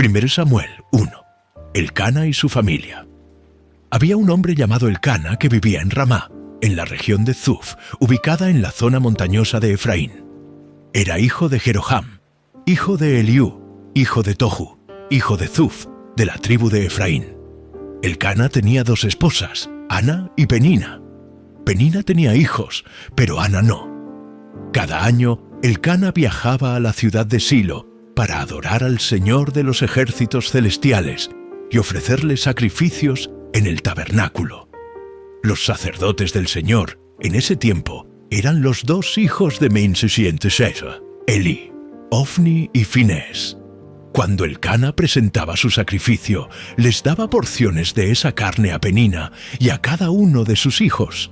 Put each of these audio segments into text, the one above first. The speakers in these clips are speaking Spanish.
1 Samuel 1. Elcana y su familia. Había un hombre llamado Elcana que vivía en Ramá, en la región de Zuf, ubicada en la zona montañosa de Efraín. Era hijo de Jeroham, hijo de Eliú, hijo de Tohu, hijo de Zuf, de la tribu de Efraín. Elcana tenía 2 esposas, Ana y Penina. Penina tenía hijos, pero Ana no. Cada año, Elcana viajaba a la ciudad de Silo para adorar al Señor de los ejércitos celestiales y ofrecerle sacrificios en el tabernáculo. Los sacerdotes del Señor, en ese tiempo, eran los 2 hijos de Mensesientesesa, Elí, Ofni y Finés. Cuando Elcana presentaba su sacrificio, les daba porciones de esa carne a Penina y a cada uno de sus hijos.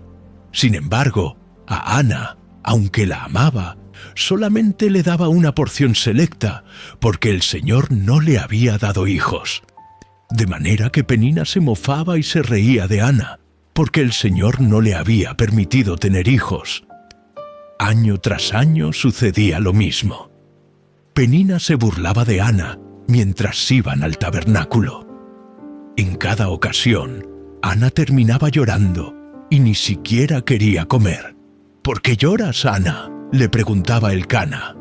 Sin embargo, a Ana, aunque la amaba, solamente le daba una porción selecta, porque el Señor no le había dado hijos. De manera que Penina se mofaba y se reía de Ana, porque el Señor no le había permitido tener hijos. Año tras año sucedía lo mismo. Penina se burlaba de Ana mientras iban al tabernáculo. En cada ocasión, Ana terminaba llorando y ni siquiera quería comer. ¿Por qué lloras, Ana?, le preguntaba Elcana.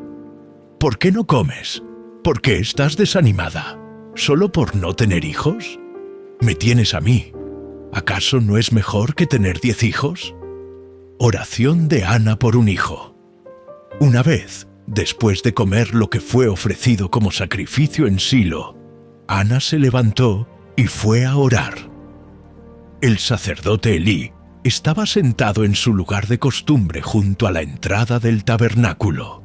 ¿Por qué no comes? ¿Por qué estás desanimada? ¿Solo por no tener hijos? Me tienes a mí. ¿Acaso no es mejor que tener 10 hijos? Oración de Ana por un hijo. Una vez, después de comer lo que fue ofrecido como sacrificio en Silo, Ana se levantó y fue a orar. El sacerdote Elí estaba sentado en su lugar de costumbre junto a la entrada del tabernáculo.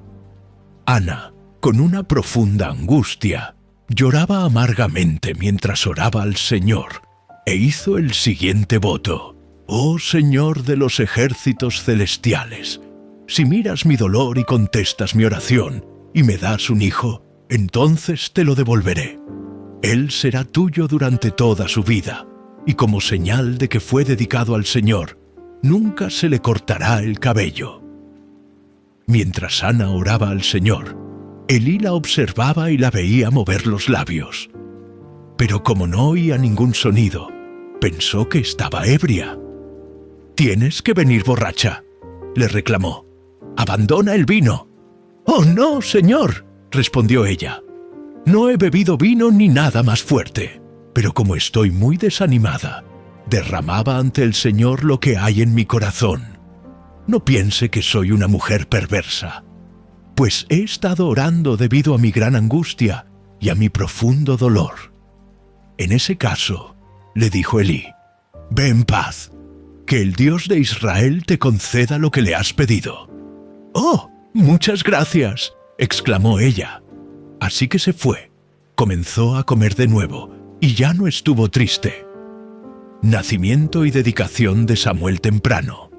Ana, con una profunda angustia, lloraba amargamente mientras oraba al Señor e hizo el siguiente voto: «Oh Señor de los ejércitos celestiales, si miras mi dolor y contestas mi oración y me das un hijo, entonces te lo devolveré. Él será tuyo durante toda su vida, y como señal de que fue dedicado al Señor, nunca se le cortará el cabello». Mientras Ana oraba al Señor, Elí la observaba y la veía mover los labios. Pero como no oía ningún sonido, pensó que estaba ebria. «Tienes que venir borracha», le reclamó. «Abandona el vino». «Oh, no, Señor», respondió ella. «No he bebido vino ni nada más fuerte, pero como estoy muy desanimada, derramaba ante el Señor lo que hay en mi corazón. No piense que soy una mujer perversa, pues he estado orando debido a mi gran angustia y a mi profundo dolor». En ese caso, le dijo Elí, «Ve en paz, que el Dios de Israel te conceda lo que le has pedido». «Oh, muchas gracias», exclamó ella. Así que se fue, comenzó a comer de nuevo y ya no estuvo triste. Nacimiento y dedicación de Samuel temprano.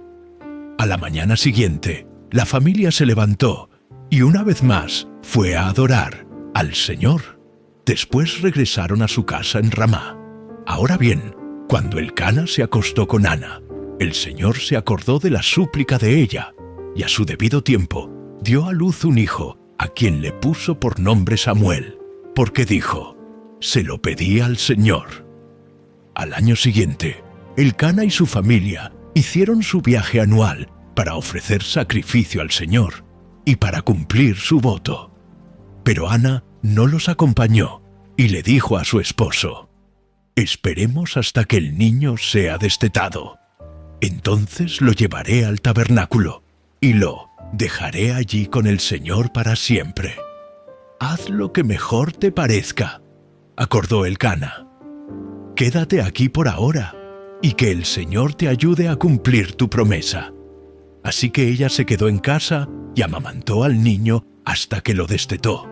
A la mañana siguiente, la familia se levantó y una vez más fue a adorar al Señor. Después regresaron a su casa en Ramá. Ahora bien, cuando Elcana se acostó con Ana, el Señor se acordó de la súplica de ella y a su debido tiempo dio a luz un hijo a quien le puso por nombre Samuel, porque dijo: «Se lo pedí al Señor». Al año siguiente, Elcana y su familia hicieron su viaje anual para ofrecer sacrificio al Señor y para cumplir su voto. Pero Ana no los acompañó y le dijo a su esposo: «Esperemos hasta que el niño sea destetado. Entonces lo llevaré al tabernáculo y lo dejaré allí con el Señor para siempre». «Haz lo que mejor te parezca», acordó Elcana. «Quédate aquí por ahora y que el Señor te ayude a cumplir tu promesa». Así que ella se quedó en casa y amamantó al niño hasta que lo destetó.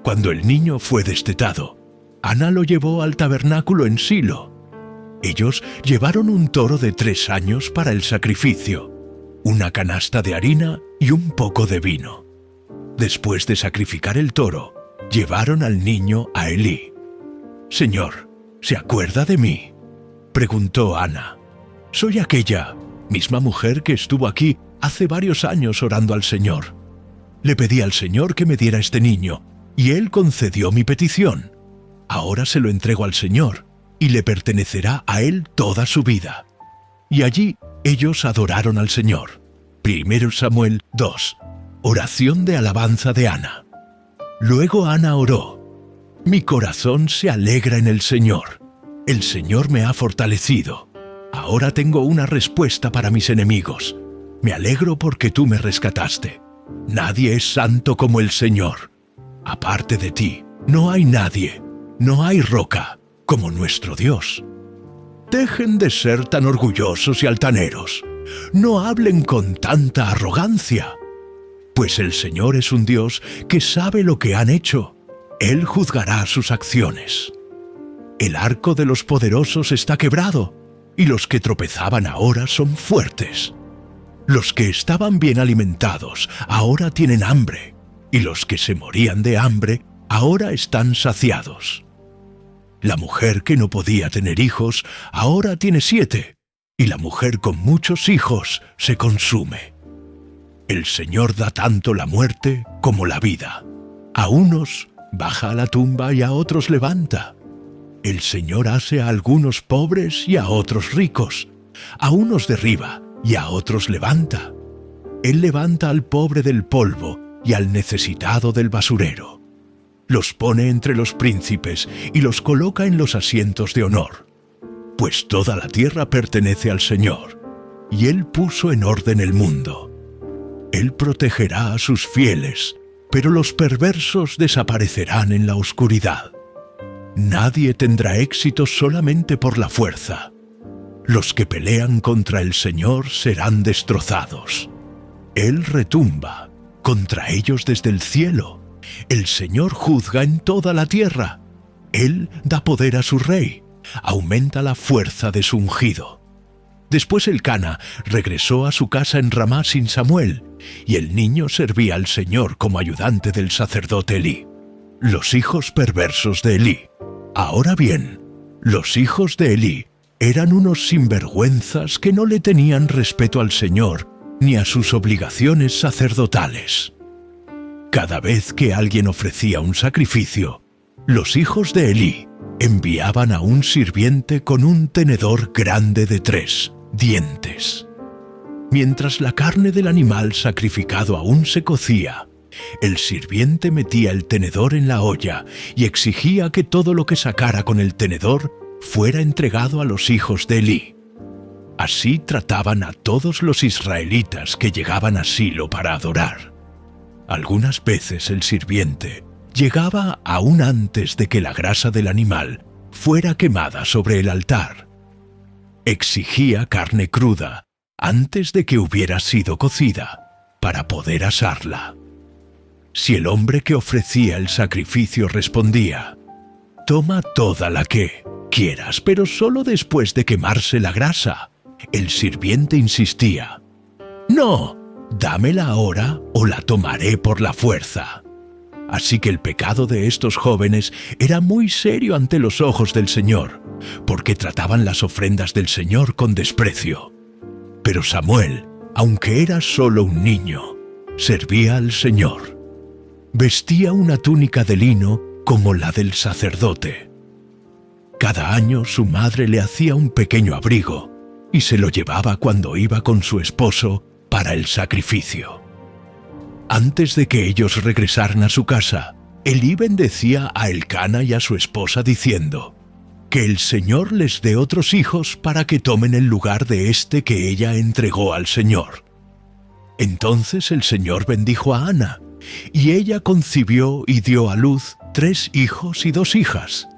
Cuando el niño fue destetado, Ana lo llevó al tabernáculo en Silo. Ellos llevaron un toro de 3 años para el sacrificio, una canasta de harina y un poco de vino. Después de sacrificar el toro, llevaron al niño a Elí. «Señor, ¿se acuerda de mí?», preguntó Ana. «Soy aquella misma mujer que estuvo aquí hace varios años orando al Señor. Le pedí al Señor que me diera este niño, y Él concedió mi petición. Ahora se lo entrego al Señor, y le pertenecerá a Él toda su vida». Y allí ellos adoraron al Señor. 1 Samuel 2. Oración de alabanza de Ana. Luego Ana oró: «Mi corazón se alegra en el Señor. El Señor me ha fortalecido. Ahora tengo una respuesta para mis enemigos. Me alegro porque tú me rescataste. Nadie es santo como el Señor. Aparte de ti, no hay nadie, no hay roca como nuestro Dios». Dejen de ser tan orgullosos y altaneros. No hablen con tanta arrogancia. Pues el Señor es un Dios que sabe lo que han hecho. Él juzgará sus acciones. El arco de los poderosos está quebrado, y los que tropezaban ahora son fuertes. Los que estaban bien alimentados ahora tienen hambre, y los que se morían de hambre ahora están saciados. La mujer que no podía tener hijos ahora tiene 7, y la mujer con muchos hijos se consume. El Señor da tanto la muerte como la vida. A unos baja a la tumba y a otros levanta. El Señor hace a algunos pobres y a otros ricos. A unos derriba y a otros levanta. Él levanta al pobre del polvo y al necesitado del basurero. Los pone entre los príncipes y los coloca en los asientos de honor. Pues toda la tierra pertenece al Señor, y Él puso en orden el mundo. Él protegerá a sus fieles, pero los perversos desaparecerán en la oscuridad. Nadie tendrá éxito solamente por la fuerza. Los que pelean contra el Señor serán destrozados. Él retumba contra ellos desde el cielo. El Señor juzga en toda la tierra. Él da poder a su rey, aumenta la fuerza de su ungido. Después Elcana regresó a su casa en Ramá sin Samuel, y el niño servía al Señor como ayudante del sacerdote Elí. Los hijos perversos de Elí. Ahora bien, los hijos de Elí eran unos sinvergüenzas que no le tenían respeto al Señor ni a sus obligaciones sacerdotales. Cada vez que alguien ofrecía un sacrificio, los hijos de Elí enviaban a un sirviente con un tenedor grande de 3 dientes. Mientras la carne del animal sacrificado aún se cocía, el sirviente metía el tenedor en la olla y exigía que todo lo que sacara con el tenedor fuera entregado a los hijos de Elí. Así trataban a todos los israelitas que llegaban a Silo para adorar. Algunas veces el sirviente llegaba aún antes de que la grasa del animal fuera quemada sobre el altar. Exigía carne cruda antes de que hubiera sido cocida para poder asarla. Si el hombre que ofrecía el sacrificio respondía: «Toma toda la que quieras, pero solo después de quemarse la grasa», el sirviente insistía: «No, dámela ahora o la tomaré por la fuerza». Así que el pecado de estos jóvenes era muy serio ante los ojos del Señor, porque trataban las ofrendas del Señor con desprecio. Pero Samuel, aunque era solo un niño, servía al Señor. Vestía una túnica de lino como la del sacerdote. Cada año su madre le hacía un pequeño abrigo y se lo llevaba cuando iba con su esposo para el sacrificio. Antes de que ellos regresaran a su casa, Elí bendecía a Elcana y a su esposa diciendo: «Que el Señor les dé otros hijos para que tomen el lugar de este que ella entregó al Señor». Entonces el Señor bendijo a Ana, y ella concibió y dio a luz 3 hijos y 2 hijas.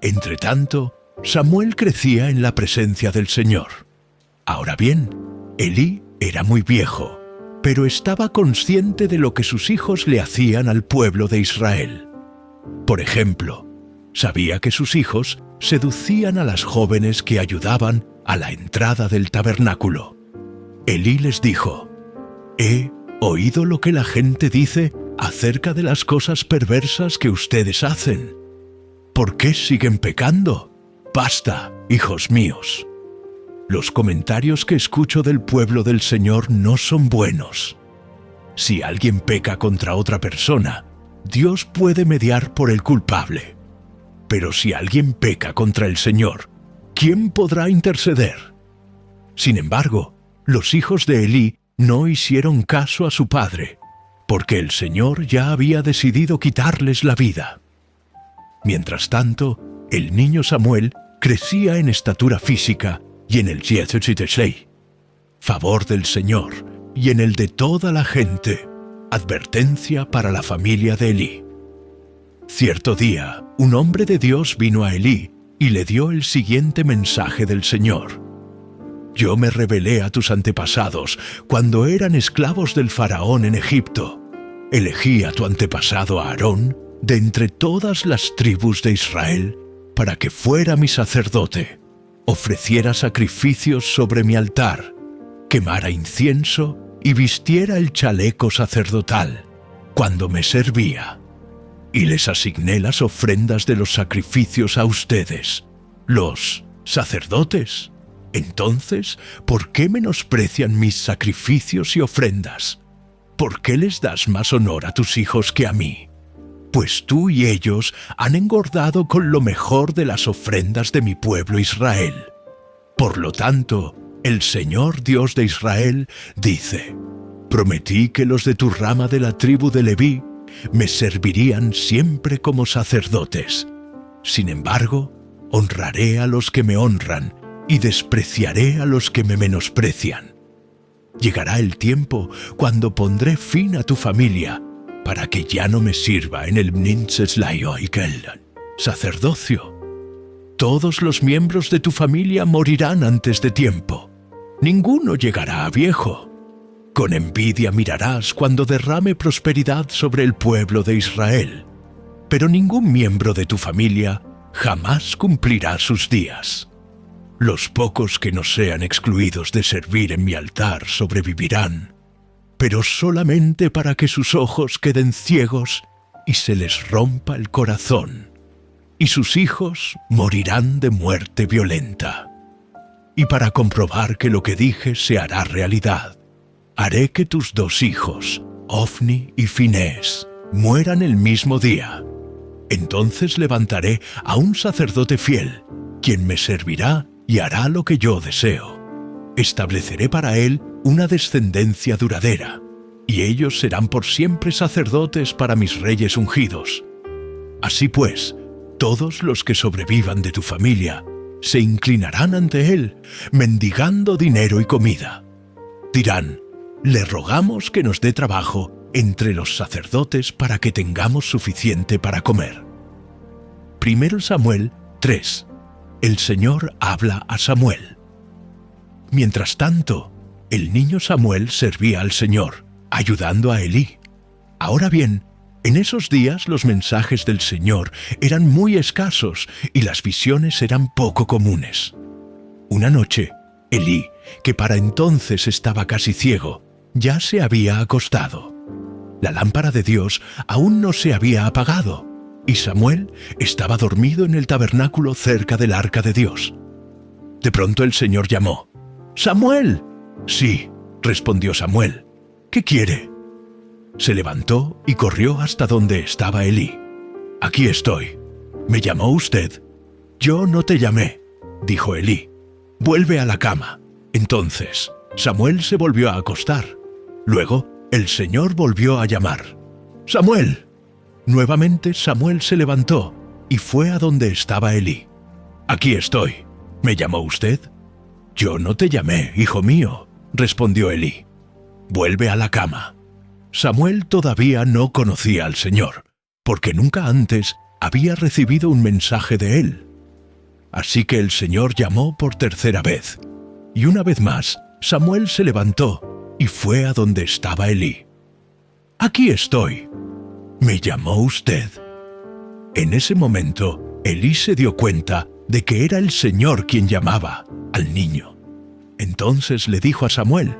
Entretanto, Samuel crecía en la presencia del Señor. Ahora bien, Elí era muy viejo, pero estaba consciente de lo que sus hijos le hacían al pueblo de Israel. Por ejemplo, sabía que sus hijos seducían a las jóvenes que ayudaban a la entrada del tabernáculo. Elí les dijo: «He oído lo que la gente dice acerca de las cosas perversas que ustedes hacen. ¿Por qué siguen pecando? Basta, hijos míos. Los comentarios que escucho del pueblo del Señor no son buenos. Si alguien peca contra otra persona, Dios puede mediar por el culpable. Pero si alguien peca contra el Señor, ¿quién podrá interceder? Sin embargo, los hijos de Elí no hicieron caso a su padre, porque el Señor ya había decidido quitarles la vida. Mientras tanto, el niño Samuel crecía en estatura física y en el favor del Señor y en el de toda la gente, advertencia para la familia de Elí. Cierto día, un hombre de Dios vino a Elí y le dio el siguiente mensaje del Señor: Yo me rebelé a tus antepasados cuando eran esclavos del faraón en Egipto. Elegí a tu antepasado Aarón de entre todas las tribus de Israel para que fuera mi sacerdote, ofreciera sacrificios sobre mi altar, quemara incienso y vistiera el chaleco sacerdotal cuando me servía. Y les asigné las ofrendas de los sacrificios a ustedes, los sacerdotes. Entonces, ¿por qué menosprecian mis sacrificios y ofrendas? ¿Por qué les das más honor a tus hijos que a mí? Pues tú y ellos han engordado con lo mejor de las ofrendas de mi pueblo Israel. Por lo tanto, el Señor Dios de Israel dice: Prometí que los de tu rama de la tribu de Leví me servirían siempre como sacerdotes. Sin embargo, honraré a los que me honran y despreciaré a los que me menosprecian. Llegará el tiempo cuando pondré fin a tu familia para que ya no me sirva en el sacerdocio. Todos los miembros de tu familia morirán antes de tiempo. Ninguno llegará a viejo. Con envidia mirarás cuando derrame prosperidad sobre el pueblo de Israel. Pero ningún miembro de tu familia jamás cumplirá sus días. Los pocos que no sean excluidos de servir en mi altar sobrevivirán, pero solamente para que sus ojos queden ciegos y se les rompa el corazón, y sus hijos morirán de muerte violenta. Y para comprobar que lo que dije se hará realidad, haré que tus dos hijos, Ofni y Finés, mueran el mismo día. Entonces levantaré a un sacerdote fiel, quien me servirá y hará lo que yo deseo. Estableceré para él una descendencia duradera, y ellos serán por siempre sacerdotes para mis reyes ungidos. Así pues, todos los que sobrevivan de tu familia se inclinarán ante él, mendigando dinero y comida. Dirán: le rogamos que nos dé trabajo entre los sacerdotes para que tengamos suficiente para comer. 1 Samuel 3. El Señor habla a Samuel. Mientras tanto, el niño Samuel servía al Señor, ayudando a Elí. Ahora bien, en esos días los mensajes del Señor eran muy escasos y las visiones eran poco comunes. Una noche, Elí, que para entonces estaba casi ciego, ya se había acostado. La lámpara de Dios aún no se había apagado, y Samuel estaba dormido en el tabernáculo cerca del arca de Dios. De pronto el Señor llamó: «¡Samuel!». «Sí», respondió Samuel. «¿Qué quiere?». Se levantó y corrió hasta donde estaba Elí. «Aquí estoy. ¿Me llamó usted?». «Yo no te llamé», dijo Elí. «Vuelve a la cama». Entonces Samuel se volvió a acostar. Luego el Señor volvió a llamar: «¡Samuel!». Nuevamente Samuel se levantó y fue a donde estaba Elí. «Aquí estoy. ¿Me llamó usted?». «Yo no te llamé, hijo mío», respondió Elí. «Vuelve a la cama». Samuel todavía no conocía al Señor, porque nunca antes había recibido un mensaje de él. Así que el Señor llamó por tercera vez, y una vez más Samuel se levantó y fue a donde estaba Elí. «Aquí estoy. ¿Me llamó usted?». En ese momento, Elí se dio cuenta de que era el Señor quien llamaba al niño. Entonces le dijo a Samuel: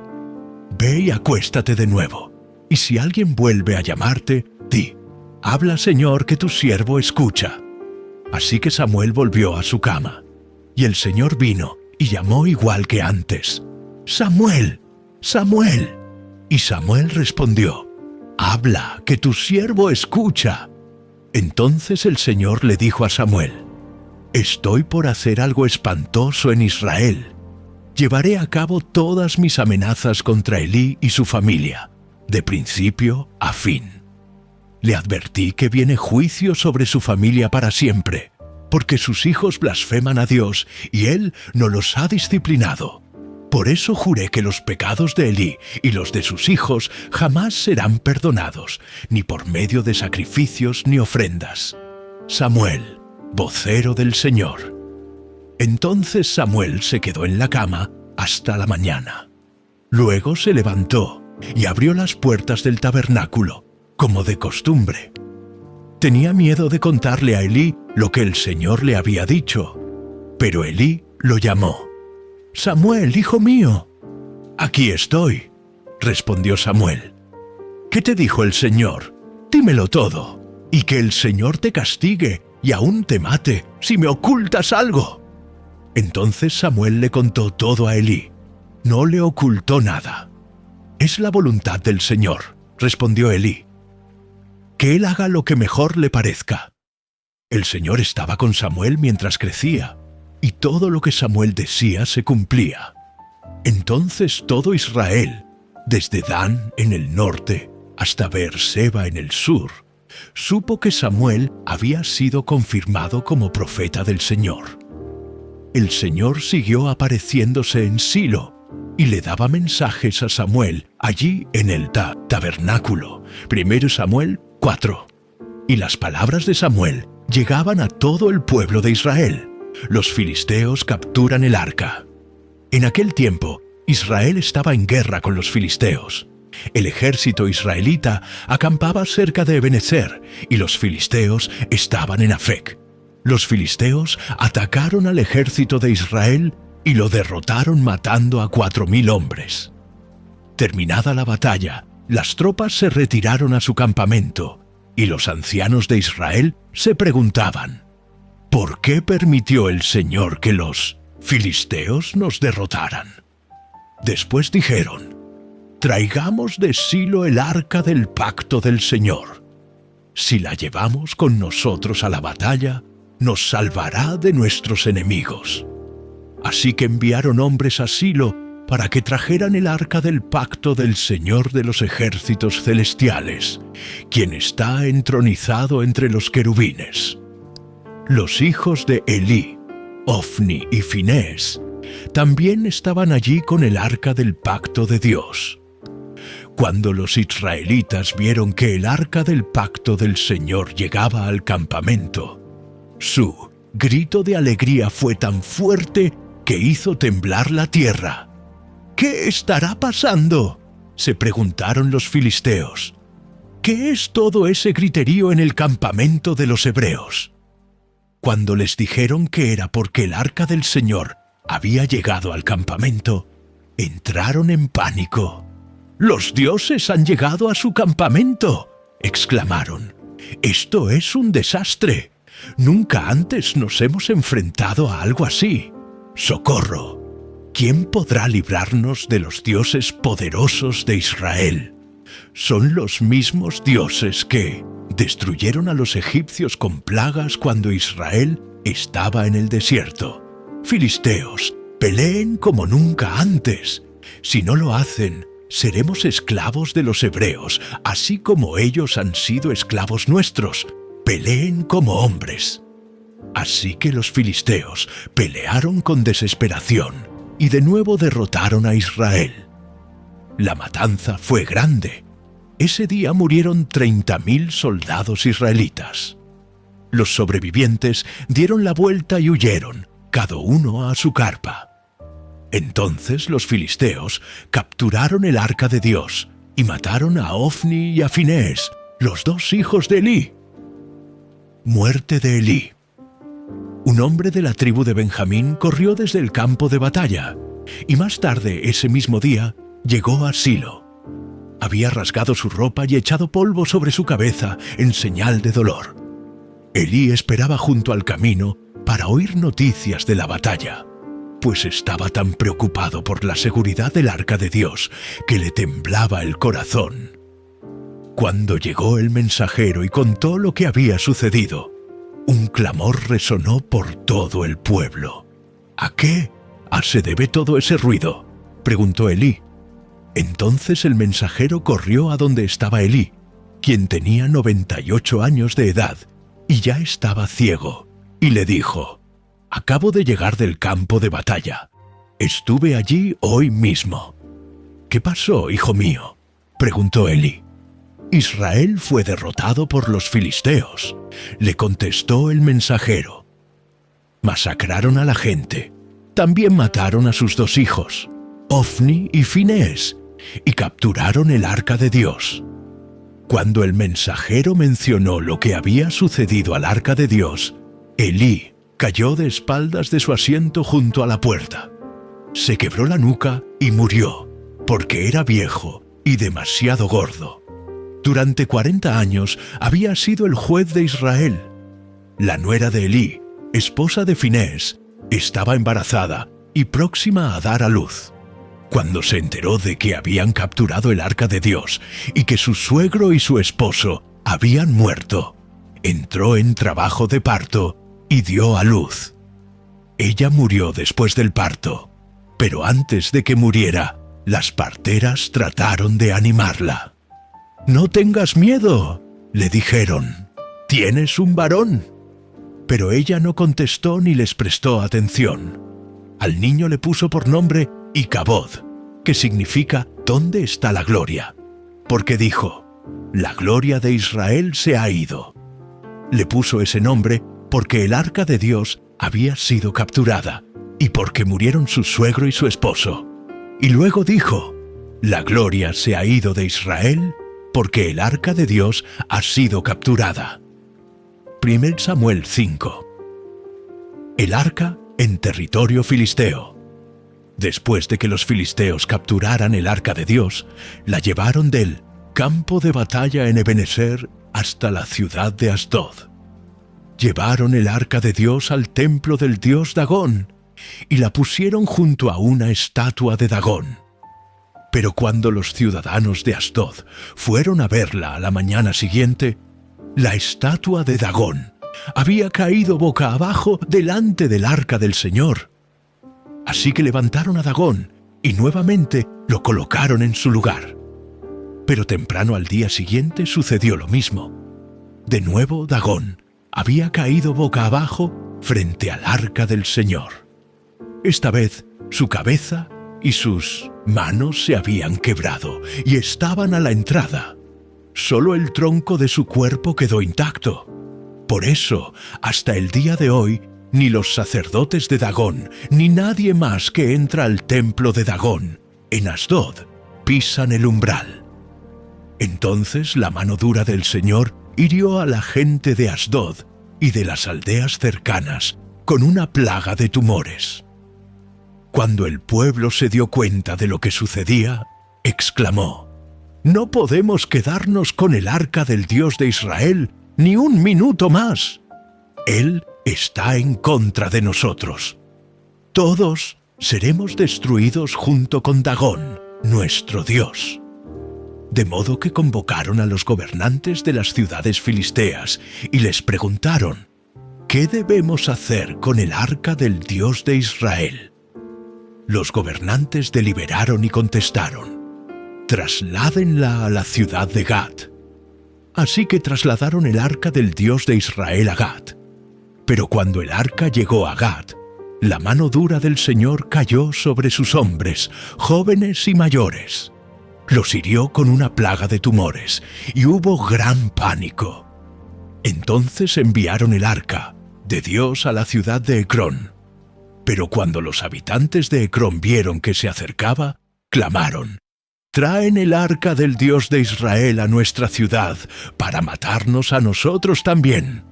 «Ve y acuéstate de nuevo, y si alguien vuelve a llamarte, di: habla, Señor, que tu siervo escucha». Así que Samuel volvió a su cama, y el Señor vino y llamó igual que antes: «Samuel, Samuel». Y Samuel respondió: «Habla, que tu siervo escucha». Entonces el Señor le dijo a Samuel: «Estoy por hacer algo espantoso en Israel. Llevaré a cabo todas mis amenazas contra Elí y su familia, de principio a fin. Le advertí que viene juicio sobre su familia para siempre, porque sus hijos blasfeman a Dios y Él no los ha disciplinado. Por eso juré que los pecados de Elí y los de sus hijos jamás serán perdonados, ni por medio de sacrificios ni ofrendas». Samuel, vocero del Señor. Entonces Samuel se quedó en la cama hasta la mañana. Luego se levantó y abrió las puertas del tabernáculo, como de costumbre. Tenía miedo de contarle a Elí lo que el Señor le había dicho, pero Elí lo llamó. «Samuel, hijo mío». «Aquí estoy», respondió Samuel. «¿Qué te dijo el Señor? Dímelo todo, y que el Señor te castigue y aún te mate si me ocultas algo». Entonces Samuel le contó todo a Elí. No le ocultó nada. «Es la voluntad del Señor», respondió Elí, «que él haga lo que mejor le parezca». El Señor estaba con Samuel mientras crecía, y todo lo que Samuel decía se cumplía. Entonces todo Israel, desde Dan en el norte hasta Beerseba en el sur, supo que Samuel había sido confirmado como profeta del Señor. El Señor siguió apareciéndose en Silo y le daba mensajes a Samuel allí en el tabernáculo. 1 Samuel 4. Y las palabras de Samuel llegaban a todo el pueblo de Israel. Los filisteos capturan el arca. En aquel tiempo, Israel estaba en guerra con los filisteos. El ejército israelita acampaba cerca de Ebenezer y los filisteos estaban en Afec. Los filisteos atacaron al ejército de Israel y lo derrotaron matando a 4.000 hombres. Terminada la batalla, las tropas se retiraron a su campamento y los ancianos de Israel se preguntaban: ¿por qué permitió el Señor que los filisteos nos derrotaran? Después dijeron: traigamos de Silo el arca del pacto del Señor. Si la llevamos con nosotros a la batalla, nos salvará de nuestros enemigos. Así que enviaron hombres a Silo para que trajeran el arca del pacto del Señor de los ejércitos celestiales, quien está entronizado entre los querubines. Los hijos de Elí, Ofni y Finés, también estaban allí con el arca del pacto de Dios. Cuando los israelitas vieron que el arca del pacto del Señor llegaba al campamento, su grito de alegría fue tan fuerte que hizo temblar la tierra. «¿Qué estará pasando?», se preguntaron los filisteos. «¿Qué es todo ese griterío en el campamento de los hebreos?». Cuando les dijeron que era porque el arca del Señor había llegado al campamento, entraron en pánico. «¡Los dioses han llegado a su campamento!», exclamaron. «Esto es un desastre. Nunca antes nos hemos enfrentado a algo así. ¡Socorro! ¿Quién podrá librarnos de los dioses poderosos de Israel? Son los mismos dioses que destruyeron a los egipcios con plagas cuando Israel estaba en el desierto. Filisteos, peleen como nunca antes. Si no lo hacen, seremos esclavos de los hebreos, así como ellos han sido esclavos nuestros. Peleen como hombres». Así que los filisteos pelearon con desesperación y de nuevo derrotaron a Israel. La matanza fue grande. Ese día murieron 30.000 soldados israelitas. Los sobrevivientes dieron la vuelta y huyeron, cada uno a su carpa. Entonces los filisteos capturaron el arca de Dios y mataron a Ofni y a Finés, los dos hijos de Elí. Muerte de Elí. Un hombre de la tribu de Benjamín corrió desde el campo de batalla, y más tarde ese mismo día llegó a Silo. Había rasgado su ropa y echado polvo sobre su cabeza en señal de dolor. Elí esperaba junto al camino para oír noticias de la batalla, pues estaba tan preocupado por la seguridad del arca de Dios que le temblaba el corazón. Cuando llegó el mensajero y contó lo que había sucedido, un clamor resonó por todo el pueblo. ¿A qué se debe todo ese ruido?, preguntó Elí. Entonces el mensajero corrió a donde estaba Elí, quien tenía 98 años de edad y ya estaba ciego, y le dijo: «Acabo de llegar del campo de batalla. Estuve allí hoy mismo». «¿Qué pasó, hijo mío?», preguntó Elí. «Israel fue derrotado por los filisteos», le contestó el mensajero. «Masacraron a la gente. También mataron a sus 2 hijos, Ofni y Finés, y capturaron el arca de Dios». Cuando el mensajero mencionó lo que había sucedido al arca de Dios, Elí cayó de espaldas de su asiento junto a la puerta. Se quebró la nuca y murió, porque era viejo y demasiado gordo. Durante 40 años había sido el juez de Israel. La nuera de Elí, esposa de Finés, estaba embarazada y próxima a dar a luz. Cuando se enteró de que habían capturado el arca de Dios y que su suegro y su esposo habían muerto, entró en trabajo de parto y dio a luz. Ella murió después del parto, pero antes de que muriera, las parteras trataron de animarla. «No tengas miedo», le dijeron, «tienes un varón». Pero ella no contestó ni les prestó atención. Al niño le puso por nombre Icabod, que significa «¿Dónde está la gloria?», porque dijo: «La gloria de Israel se ha ido». Le puso ese nombre porque el arca de Dios había sido capturada y porque murieron su suegro y su esposo. Y luego dijo: «La gloria se ha ido de Israel porque el arca de Dios ha sido capturada». 1 Samuel 5. El arca en territorio filisteo. Después de que los filisteos capturaran el arca de Dios, la llevaron del campo de batalla en Ebenezer hasta la ciudad de Asdod. Llevaron el arca de Dios al templo del dios Dagón y la pusieron junto a una estatua de Dagón. Pero cuando los ciudadanos de Asdod fueron a verla a la mañana siguiente, la estatua de Dagón había caído boca abajo delante del arca del Señor. Así que levantaron a Dagón y nuevamente lo colocaron en su lugar. Pero temprano al día siguiente sucedió lo mismo. De nuevo Dagón había caído boca abajo frente al arca del Señor. Esta vez su cabeza y sus manos se habían quebrado y estaban a la entrada. Solo el tronco de su cuerpo quedó intacto. Por eso, hasta el día de hoy, ni los sacerdotes de Dagón, ni nadie más que entra al templo de Dagón, en Asdod, pisan el umbral. Entonces la mano dura del Señor hirió a la gente de Asdod y de las aldeas cercanas con una plaga de tumores. Cuando el pueblo se dio cuenta de lo que sucedía, exclamó: «No podemos quedarnos con el arca del Dios de Israel ni un minuto más. Él está en contra de nosotros. Todos seremos destruidos junto con Dagón, nuestro Dios». De modo que convocaron a los gobernantes de las ciudades filisteas y les preguntaron: «¿Qué debemos hacer con el arca del Dios de Israel?». Los gobernantes deliberaron y contestaron: «Trasládenla a la ciudad de Gat». Así que trasladaron el arca del Dios de Israel a Gat. Pero cuando el arca llegó a Gat, la mano dura del Señor cayó sobre sus hombres, jóvenes y mayores. Los hirió con una plaga de tumores y hubo gran pánico. Entonces enviaron el arca de Dios a la ciudad de Ecrón. Pero cuando los habitantes de Ecrón vieron que se acercaba, clamaron: «Traen el arca del Dios de Israel a nuestra ciudad para matarnos a nosotros también».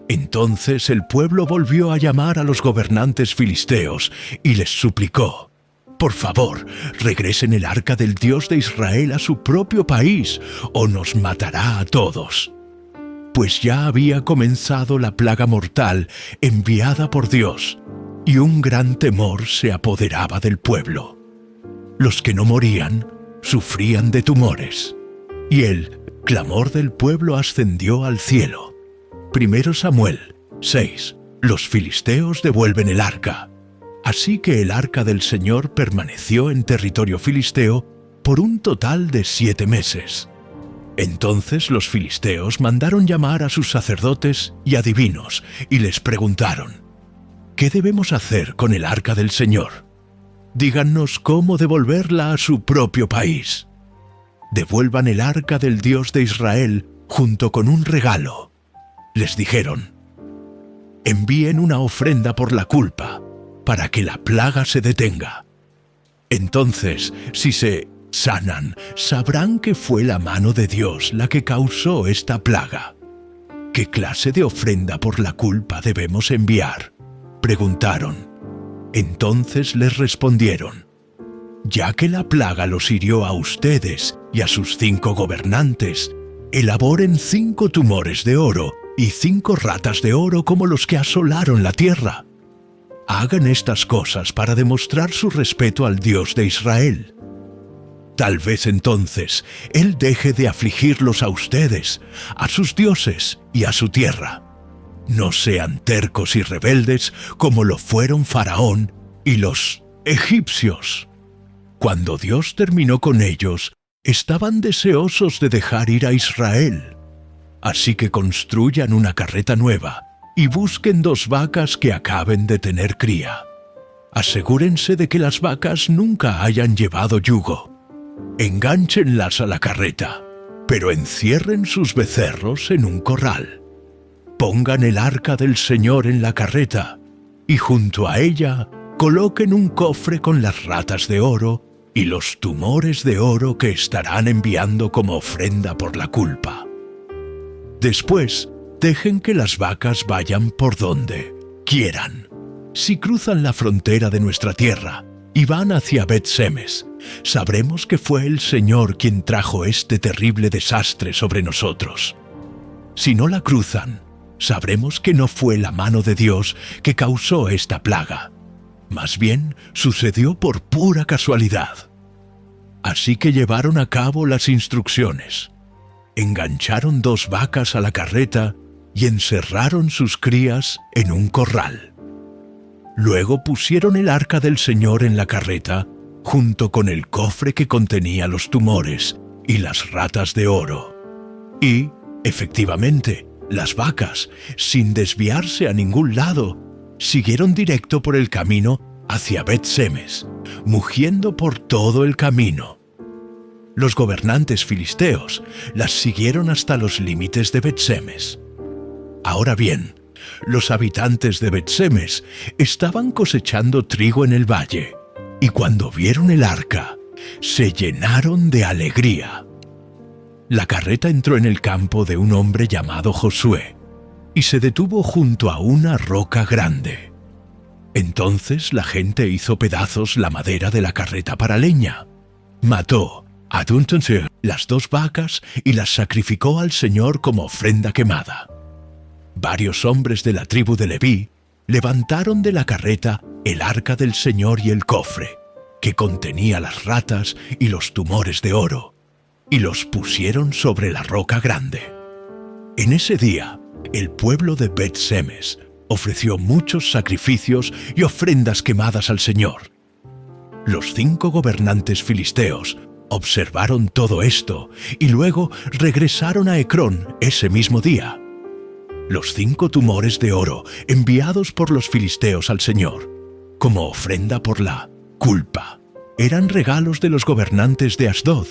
Entonces el pueblo volvió a llamar a los gobernantes filisteos y les suplicó: «Por favor, regresen el arca del Dios de Israel a su propio país, o nos matará a todos». Pues ya había comenzado la plaga mortal enviada por Dios, y un gran temor se apoderaba del pueblo. Los que no morían sufrían de tumores, y el clamor del pueblo ascendió al cielo. 1 Samuel 6. Los filisteos devuelven el arca. Así que el arca del Señor permaneció en territorio filisteo por un total de 7 meses. Entonces los filisteos mandaron llamar a sus sacerdotes y adivinos y les preguntaron: ¿qué debemos hacer con el arca del Señor? Díganos cómo devolverla a su propio país. Devuelvan el arca del Dios de Israel junto con un regalo. Les dijeron: envíen una ofrenda por la culpa, para que la plaga se detenga. Entonces, si se sanan, sabrán que fue la mano de Dios la que causó esta plaga. ¿Qué clase de ofrenda por la culpa debemos enviar?, preguntaron. Entonces les respondieron: ya que la plaga los hirió a ustedes y a sus 5 gobernantes, elaboren 5 tumores de oro y 5 ratas de oro como los que asolaron la tierra. Hagan estas cosas para demostrar su respeto al Dios de Israel. Tal vez entonces Él deje de afligirlos a ustedes, a sus dioses y a su tierra. No sean tercos y rebeldes como lo fueron Faraón y los egipcios. Cuando Dios terminó con ellos, estaban deseosos de dejar ir a Israel. Así que construyan una carreta nueva y busquen 2 vacas que acaben de tener cría. Asegúrense de que las vacas nunca hayan llevado yugo. Engánchenlas a la carreta, pero encierren sus becerros en un corral. Pongan el arca del Señor en la carreta y junto a ella coloquen un cofre con las ratas de oro y los tumores de oro que estarán enviando como ofrenda por la culpa. Después, dejen que las vacas vayan por donde quieran. Si cruzan la frontera de nuestra tierra y van hacia Bet-Semes, sabremos que fue el Señor quien trajo este terrible desastre sobre nosotros. Si no la cruzan, sabremos que no fue la mano de Dios que causó esta plaga. Más bien, sucedió por pura casualidad. Así que llevaron a cabo las instrucciones. Engancharon 2 vacas a la carreta y encerraron sus crías en un corral. Luego pusieron el arca del Señor en la carreta, junto con el cofre que contenía los tumores y las ratas de oro. Y, efectivamente, las vacas, sin desviarse a ningún lado, siguieron directo por el camino hacia Bet-Semes, mugiendo por todo el camino. Los gobernantes filisteos las siguieron hasta los límites de Bet-Semes. Ahora bien, los habitantes de Bet-Semes estaban cosechando trigo en el valle, y cuando vieron el arca, se llenaron de alegría. La carreta entró en el campo de un hombre llamado Josué, y se detuvo junto a una roca grande. Entonces la gente hizo pedazos la madera de la carreta para leña. Mató a las 2 vacas y las sacrificó al Señor como ofrenda quemada. Varios hombres de la tribu de Leví levantaron de la carreta el arca del Señor y el cofre, que contenía las ratas y los tumores de oro, y los pusieron sobre la roca grande. En ese día, el pueblo de Bet-Semes ofreció muchos sacrificios y ofrendas quemadas al Señor. Los 5 gobernantes filisteos observaron todo esto y luego regresaron a Ecrón ese mismo día. Los 5 tumores de oro enviados por los filisteos al Señor, como ofrenda por la culpa, eran regalos de los gobernantes de Asdod,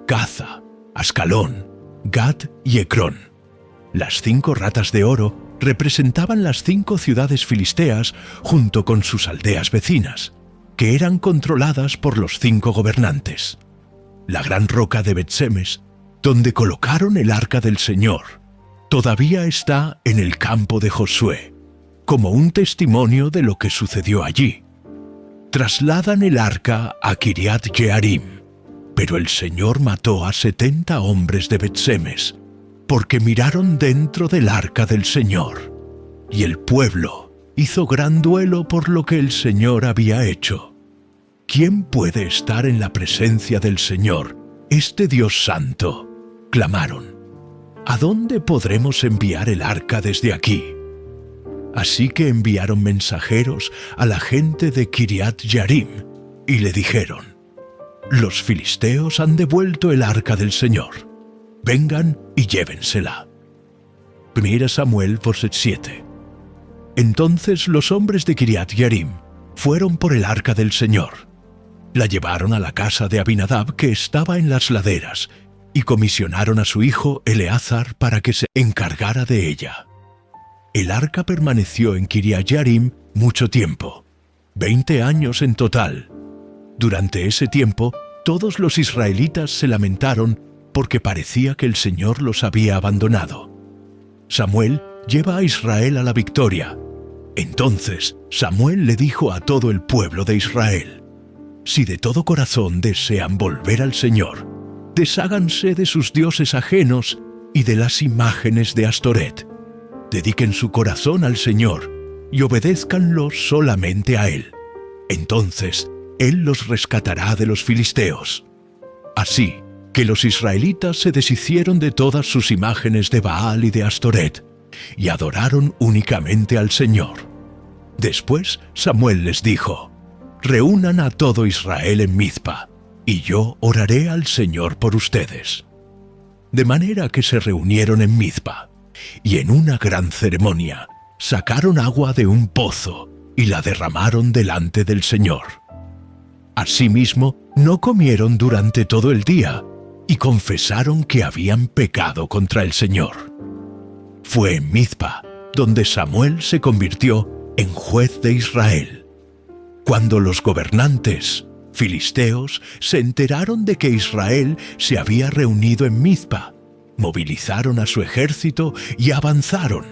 Gaza, Ascalón, Gat y Ecrón. Las 5 ratas de oro representaban las 5 ciudades filisteas junto con sus aldeas vecinas, que eran controladas por los 5 gobernantes. La gran roca de Bet-Semes, donde colocaron el arca del Señor, todavía está en el campo de Josué, como un testimonio de lo que sucedió allí. Trasladan el arca a Kiriat Jearim, pero el Señor mató a 70 hombres de Bet-Semes, porque miraron dentro del arca del Señor, y el pueblo hizo gran duelo por lo que el Señor había hecho. ¿Quién puede estar en la presencia del Señor, este Dios santo?, clamaron. ¿a dónde podremos enviar el arca desde aquí? Así que enviaron mensajeros a la gente de Kiriat Yarim y le dijeron: los filisteos han devuelto el arca del Señor. Vengan y llévensela. 1 Samuel 7. Entonces los hombres de Kiriat Yarim fueron por el arca del Señor. La llevaron a la casa de Abinadab, que estaba en las laderas, y comisionaron a su hijo Eleazar para que se encargara de ella. El arca permaneció en Kiriat Yarim mucho tiempo, 20 años en total. Durante ese tiempo, todos los israelitas se lamentaron porque parecía que el Señor los había abandonado. Samuel lleva a Israel a la victoria. Entonces Samuel le dijo a todo el pueblo de Israel: si de todo corazón desean volver al Señor, desháganse de sus dioses ajenos y de las imágenes de Astoret. Dediquen su corazón al Señor y obedézcanlo solamente a Él. Entonces Él los rescatará de los filisteos. Así que los israelitas se deshicieron de todas sus imágenes de Baal y de Astoret y adoraron únicamente al Señor. Después Samuel les dijo: reúnan a todo Israel en Mizpa, y yo oraré al Señor por ustedes. De manera que se reunieron en Mizpa, y en una gran ceremonia sacaron agua de un pozo y la derramaron delante del Señor. Asimismo, no comieron durante todo el día, y confesaron que habían pecado contra el Señor. Fue en Mizpa donde Samuel se convirtió en juez de Israel. Cuando los gobernantes filisteos se enteraron de que Israel se había reunido en Mizpa, movilizaron a su ejército y avanzaron.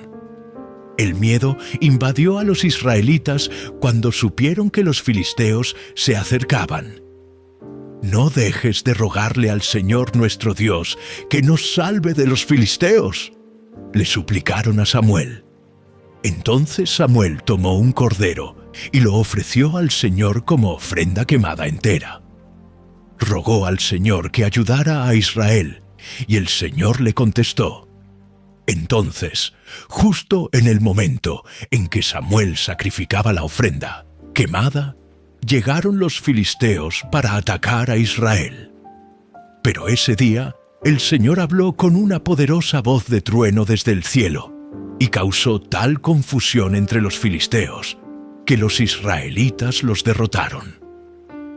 El miedo invadió a los israelitas cuando supieron que los filisteos se acercaban. «No dejes de rogarle al Señor nuestro Dios que nos salve de los filisteos», le suplicaron a Samuel. Entonces Samuel tomó un cordero y lo ofreció al Señor como ofrenda quemada entera. Rogó al Señor que ayudara a Israel, y el Señor le contestó. Entonces, justo en el momento en que Samuel sacrificaba la ofrenda quemada, llegaron los filisteos para atacar a Israel. Pero ese día, el Señor habló con una poderosa voz de trueno desde el cielo, y causó tal confusión entre los filisteos, que los israelitas los derrotaron.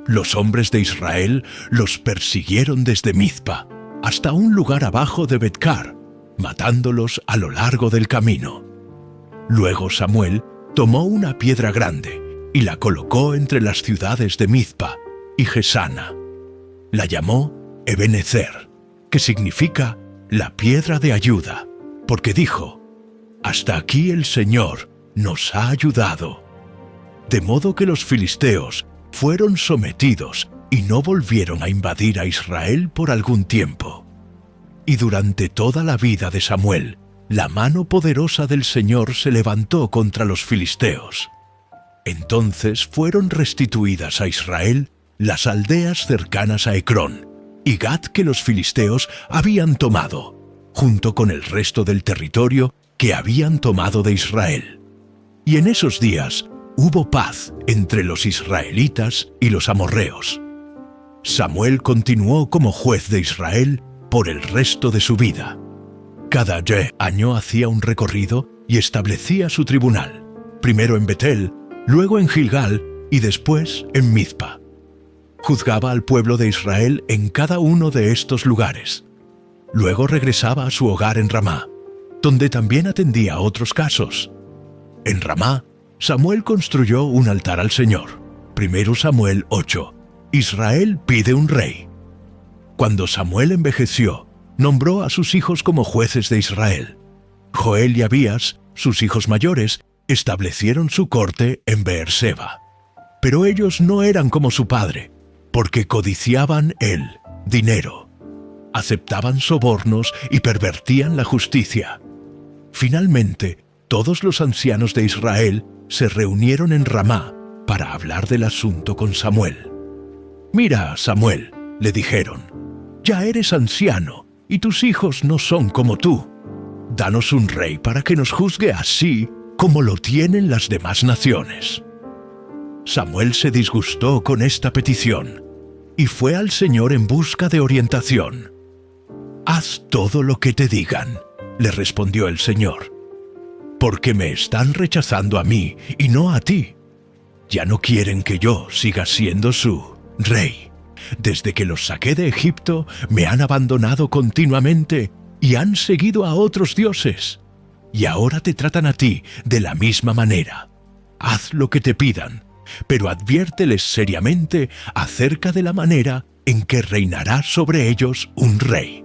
Los hombres de Israel los persiguieron desde Mizpa hasta un lugar abajo de Betcar, matándolos a lo largo del camino. Luego Samuel tomó una piedra grande y la colocó entre las ciudades de Mizpa y Gesana. La llamó Ebenezer, que significa la piedra de ayuda, porque dijo: «Hasta aquí el Señor nos ha ayudado». De modo que los filisteos fueron sometidos y no volvieron a invadir a Israel por algún tiempo. Y durante toda la vida de Samuel, la mano poderosa del Señor se levantó contra los filisteos. Entonces fueron restituidas a Israel las aldeas cercanas a Ecrón y Gat que los filisteos habían tomado, junto con el resto del territorio que habían tomado de Israel. Y en esos días hubo paz entre los israelitas y los amorreos. Samuel continuó como juez de Israel por el resto de su vida. Cada año hacía un recorrido y establecía su tribunal, primero en Betel, luego en Gilgal y después en Mizpa. Juzgaba al pueblo de Israel en cada uno de estos lugares. Luego regresaba a su hogar en Ramá, donde también atendía a otros casos. En Ramá, Samuel construyó un altar al Señor. 1 Samuel 8. Israel pide un rey. Cuando Samuel envejeció, nombró a sus hijos como jueces de Israel. Joel y Abías, sus hijos mayores, establecieron su corte en Beerseba. Pero ellos no eran como su padre, porque codiciaban el dinero. Aceptaban sobornos y pervertían la justicia. Finalmente, todos los ancianos de Israel se reunieron en Ramá para hablar del asunto con Samuel. «Mira, Samuel», le dijeron, «ya eres anciano y tus hijos no son como tú. danos un rey para que nos juzgue así como lo tienen las demás naciones. Samuel se disgustó con esta petición y fue al Señor en busca de orientación. «Haz todo lo que te digan», le respondió el Señor, «porque me están rechazando a mí y no a ti. Ya no quieren que yo siga siendo su rey. Desde que los saqué de Egipto me han abandonado continuamente y han seguido a otros dioses. Y ahora te tratan a ti de la misma manera. Haz lo que te pidan, pero adviérteles seriamente acerca de la manera en que reinará sobre ellos un rey».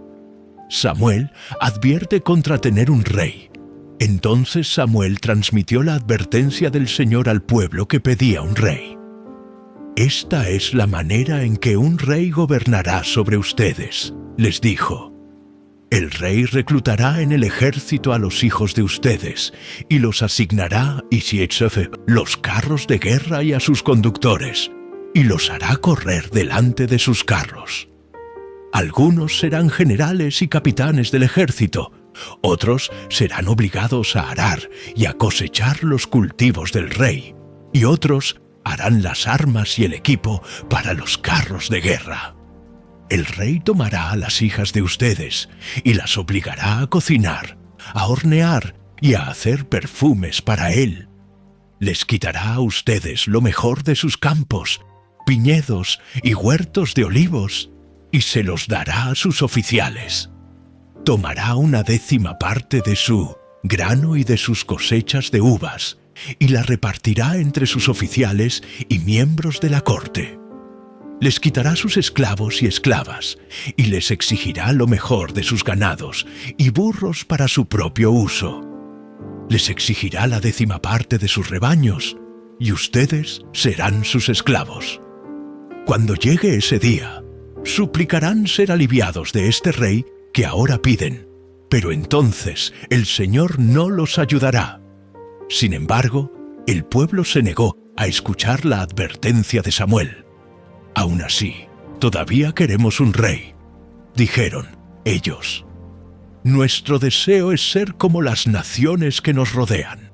Samuel advierte contra tener un rey. Entonces Samuel transmitió la advertencia del Señor al pueblo que pedía un rey. «Esta es la manera en que un rey gobernará sobre ustedes», les dijo. «El rey reclutará en el ejército a los hijos de ustedes y los asignará los carros de guerra y a sus conductores, y los hará correr delante de sus carros. Algunos serán generales y capitanes del ejército, otros serán obligados a arar y a cosechar los cultivos del rey, y otros harán las armas y el equipo para los carros de guerra. El rey tomará a las hijas de ustedes y las obligará a cocinar, a hornear y a hacer perfumes para él. Les quitará a ustedes lo mejor de sus campos, viñedos y huertos de olivos, y se los dará a sus oficiales. Tomará 1/10 parte de su grano y de sus cosechas de uvas, y la repartirá entre sus oficiales y miembros de la corte. Les quitará sus esclavos y esclavas, y les exigirá lo mejor de sus ganados y burros para su propio uso. Les exigirá la 10ª parte de sus rebaños, y ustedes serán sus esclavos. Cuando llegue ese día, suplicarán ser aliviados de este rey que ahora piden, pero entonces el Señor no los ayudará. Sin embargo, el pueblo se negó a escuchar la advertencia de Samuel. «Aún así, todavía queremos un rey», dijeron ellos. «Nuestro deseo es ser como las naciones que nos rodean.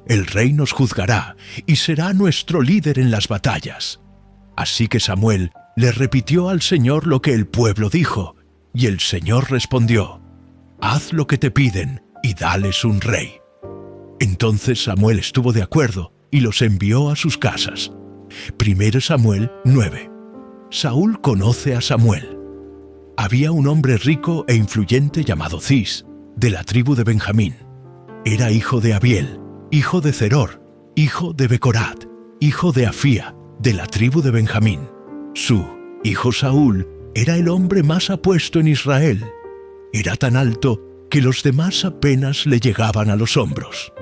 El rey nos juzgará y será nuestro líder en las batallas». Así que Samuel le repitió al Señor lo que el pueblo dijo, y el Señor respondió: «Haz lo que te piden y dales un rey». Entonces Samuel estuvo de acuerdo y los envió a sus casas. 1 Samuel 9. Saúl conoce a Samuel. Había un hombre rico e influyente llamado Cis, de la tribu de Benjamín. Era hijo de Abiel, hijo de Zeror, hijo de Becorat, hijo de Afía, de la tribu de Benjamín. Su hijo Saúl era el hombre más apuesto en Israel. Era tan alto que los demás apenas le llegaban a los hombros.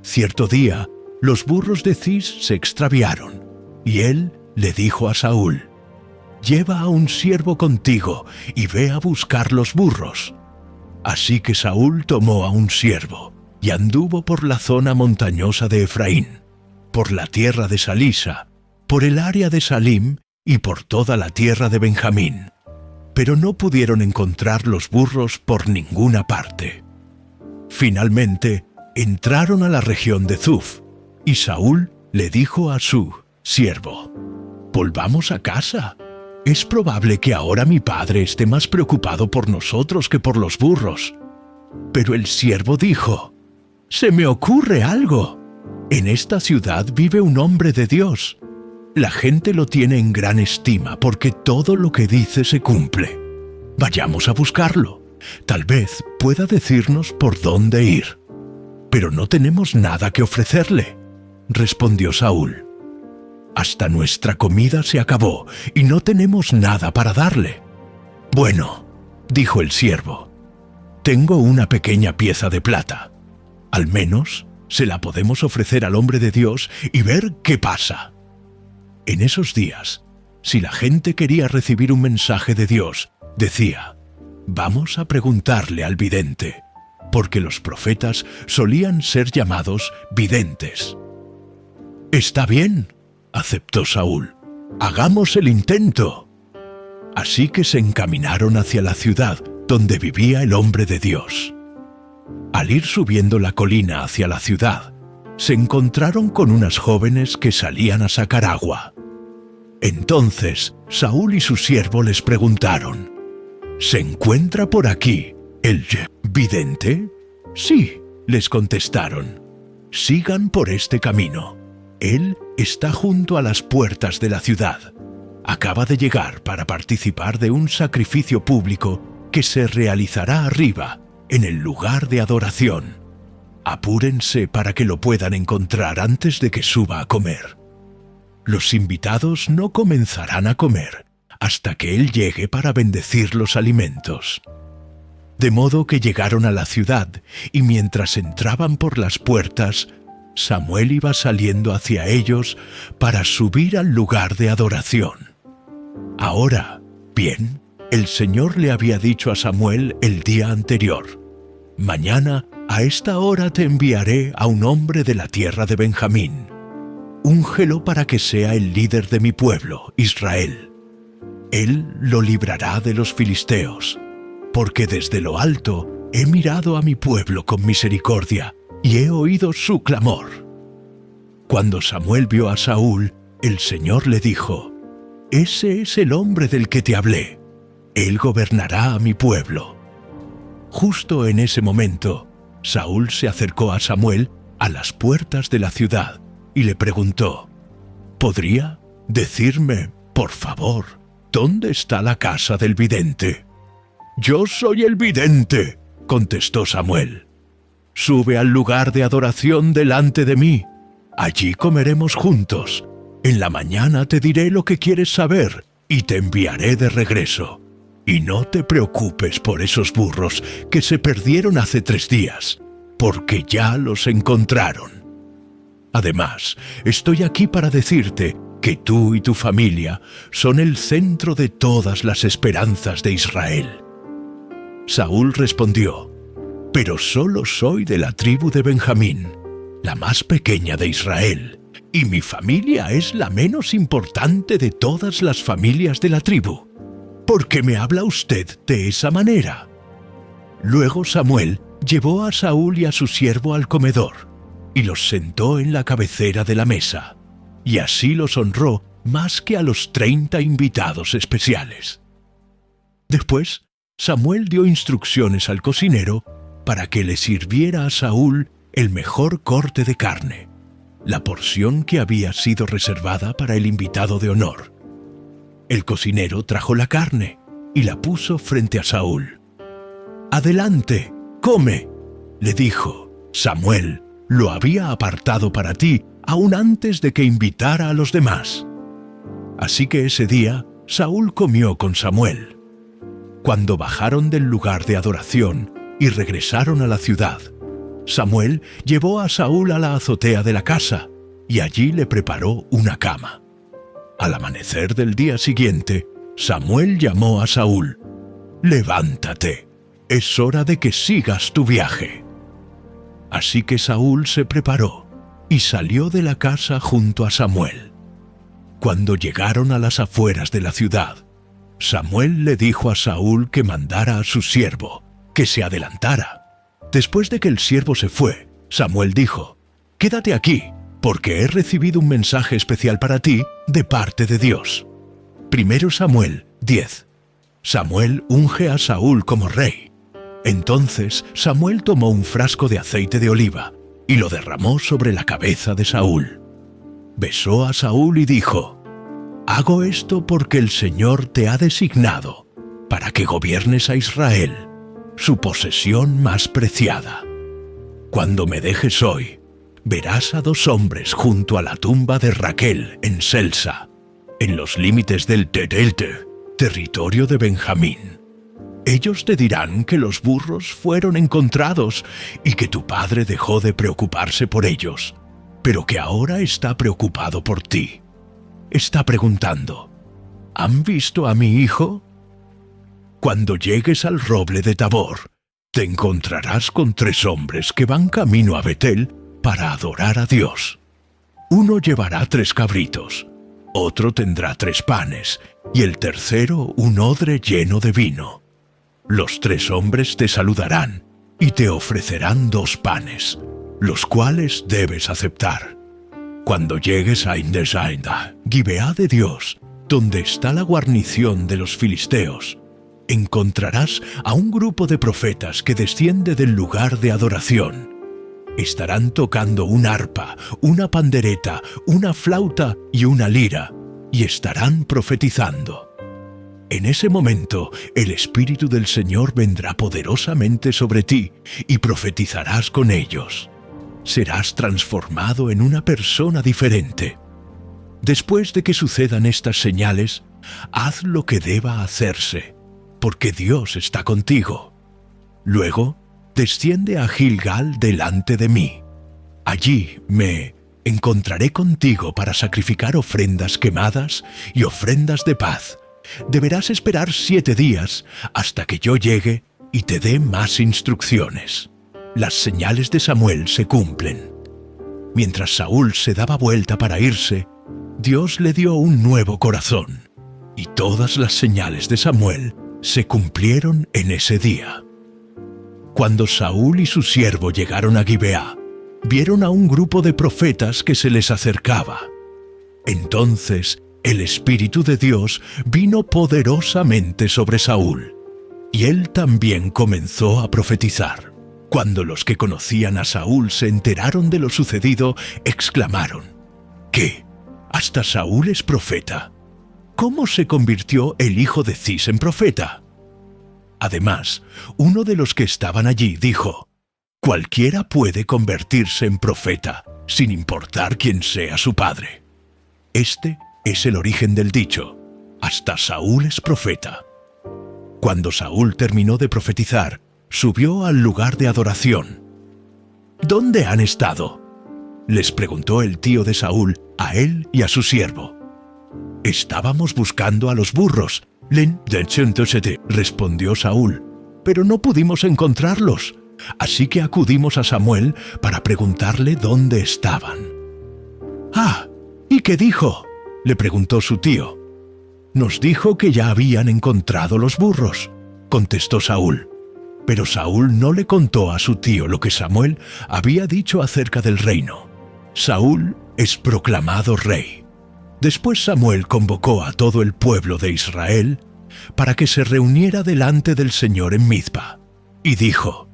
Cierto día, los burros de Cis se extraviaron, y él le dijo a Saúl: «Lleva a un siervo contigo y ve a buscar los burros». Así que Saúl tomó a un siervo y anduvo por la zona montañosa de Efraín, por la tierra de Salisa, por el área de Salim y por toda la tierra de Benjamín. Pero no pudieron encontrar los burros por ninguna parte. Finalmente, entraron a la región de Zuf, y Saúl le dijo a su siervo: «Volvamos a casa. Es probable que ahora mi padre esté más preocupado por nosotros que por los burros». Pero el siervo dijo: «Se me ocurre algo. En esta ciudad vive un hombre de Dios. La gente lo tiene en gran estima porque todo lo que dice se cumple. Vayamos a buscarlo. Tal vez pueda decirnos por dónde ir». «Pero no tenemos nada que ofrecerle», respondió Saúl. «Hasta nuestra comida se acabó y no tenemos nada para darle». «Bueno», dijo el siervo, «tengo una pequeña pieza de plata. Al menos se la podemos ofrecer al hombre de Dios y ver qué pasa». En esos días, si la gente quería recibir un mensaje de Dios, decía: «Vamos a preguntarle al vidente», porque los profetas solían ser llamados videntes. «Está bien», aceptó Saúl, «hagamos el intento». Así que se encaminaron hacia la ciudad donde vivía el hombre de Dios. Al ir subiendo la colina hacia la ciudad, se encontraron con unas jóvenes que salían a sacar agua. Entonces Saúl y su siervo les preguntaron: ¿se encuentra por aquí el vidente? Sí, les contestaron. Sigan por este camino. Él está junto a las puertas de la ciudad. Acaba de llegar para participar de un sacrificio público que se realizará arriba, en el lugar de adoración. Apúrense para que lo puedan encontrar antes de que suba a comer. Los invitados no comenzarán a comer hasta que él llegue para bendecir los alimentos. De modo que llegaron a la ciudad, y mientras entraban por las puertas, Samuel iba saliendo hacia ellos para subir al lugar de adoración. Ahora, bien, el Señor le había dicho a Samuel el día anterior: mañana a esta hora te enviaré a un hombre de la tierra de Benjamín. Úngelo para que sea el líder de mi pueblo, Israel. Él lo librará de los filisteos, porque desde lo alto he mirado a mi pueblo con misericordia y he oído su clamor. Cuando Samuel vio a Saúl, el Señor le dijo: ese es el hombre del que te hablé. Él gobernará a mi pueblo. Justo en ese momento, Saúl se acercó a Samuel a las puertas de la ciudad y le preguntó: ¿podría decirme, por favor, dónde está la casa del vidente? Yo soy el vidente, contestó Samuel. Sube al lugar de adoración delante de mí. Allí comeremos juntos. En la mañana te diré lo que quieres saber y te enviaré de regreso. Y no te preocupes por esos burros que se perdieron hace 3 días, porque ya los encontraron. Además, estoy aquí para decirte que tú y tu familia son el centro de todas las esperanzas de Israel. Saúl respondió: pero solo soy de la tribu de Benjamín, la más pequeña de Israel, y mi familia es la menos importante de todas las familias de la tribu. ¿Por qué me habla usted de esa manera? Luego Samuel llevó a Saúl y a su siervo al comedor, y los sentó en la cabecera de la mesa, y así los honró más que a los 30 invitados especiales. Después, Samuel dio instrucciones al cocinero para que le sirviera a Saúl el mejor corte de carne, la porción que había sido reservada para el invitado de honor. El cocinero trajo la carne y la puso frente a Saúl. «Adelante, come», le dijo. Samuel lo había apartado para ti aún antes de que invitara a los demás. Así que ese día Saúl comió con Samuel. Cuando bajaron del lugar de adoración y regresaron a la ciudad, Samuel llevó a Saúl a la azotea de la casa y allí le preparó una cama. Al amanecer del día siguiente, Samuel llamó a Saúl. «Levántate, es hora de que sigas tu viaje». Así que Saúl se preparó y salió de la casa junto a Samuel. Cuando llegaron a las afueras de la ciudad, Samuel le dijo a Saúl que mandara a su siervo, que se adelantara. Después de que el siervo se fue, Samuel dijo: «Quédate aquí, porque he recibido un mensaje especial para ti de parte de Dios». 1 Samuel 10. Samuel unge a Saúl como rey. Entonces Samuel tomó un frasco de aceite de oliva y lo derramó sobre la cabeza de Saúl. Besó a Saúl y dijo: «Hago esto porque el Señor te ha designado para que gobiernes a Israel, su posesión más preciada. Cuando me dejes hoy, verás a 2 hombres junto a la tumba de Raquel en Selsa, en los límites del territorio de Benjamín. Ellos te dirán que los burros fueron encontrados y que tu padre dejó de preocuparse por ellos, pero que ahora está preocupado por ti. Está preguntando: ¿han visto a mi hijo? Cuando llegues al roble de Tabor, te encontrarás con 3 hombres que van camino a Betel para adorar a Dios. Uno llevará 3 cabritos, otro tendrá 3 panes y el tercero un odre lleno de vino. Los 3 hombres te saludarán y te ofrecerán 2 panes, los cuales debes aceptar. Cuando llegues a Indesaida, Gibeá de Dios, donde está la guarnición de los filisteos, encontrarás a un grupo de profetas que desciende del lugar de adoración. Estarán tocando un arpa, una pandereta, una flauta y una lira, y estarán profetizando. En ese momento, el Espíritu del Señor vendrá poderosamente sobre ti y profetizarás con ellos. Serás transformado en una persona diferente. Después de que sucedan estas señales, haz lo que deba hacerse, porque Dios está contigo. Luego, desciende a Gilgal delante de mí. Allí me encontraré contigo para sacrificar ofrendas quemadas y ofrendas de paz. Deberás esperar 7 días hasta que yo llegue y te dé más instrucciones. Las señales de Samuel se cumplen. Mientras Saúl se daba vuelta para irse, Dios le dio un nuevo corazón, y todas las señales de Samuel se cumplieron en ese día. Cuando Saúl y su siervo llegaron a Gibeá, vieron a un grupo de profetas que se les acercaba. Entonces el Espíritu de Dios vino poderosamente sobre Saúl, y él también comenzó a profetizar. Cuando los que conocían a Saúl se enteraron de lo sucedido, exclamaron: ¿Qué? ¿Hasta Saúl es profeta? ¿Cómo se convirtió el hijo de Cis en profeta? Además, uno de los que estaban allí dijo: cualquiera puede convertirse en profeta, sin importar quién sea su padre. Este es el origen del dicho: hasta Saúl es profeta. Cuando Saúl terminó de profetizar, subió al lugar de adoración. ¿Dónde han estado?, les preguntó el tío de Saúl a él y a su siervo. Estábamos buscando a los burros, respondió Saúl, pero no pudimos encontrarlos, así que acudimos a Samuel para preguntarle dónde estaban. «Ah, ¿y qué dijo?», le preguntó su tío. «Nos dijo que ya habían encontrado los burros», contestó Saúl. Pero Saúl no le contó a su tío lo que Samuel había dicho acerca del reino. Saúl es proclamado rey. Después Samuel convocó a todo el pueblo de Israel para que se reuniera delante del Señor en Mizpa, y dijo: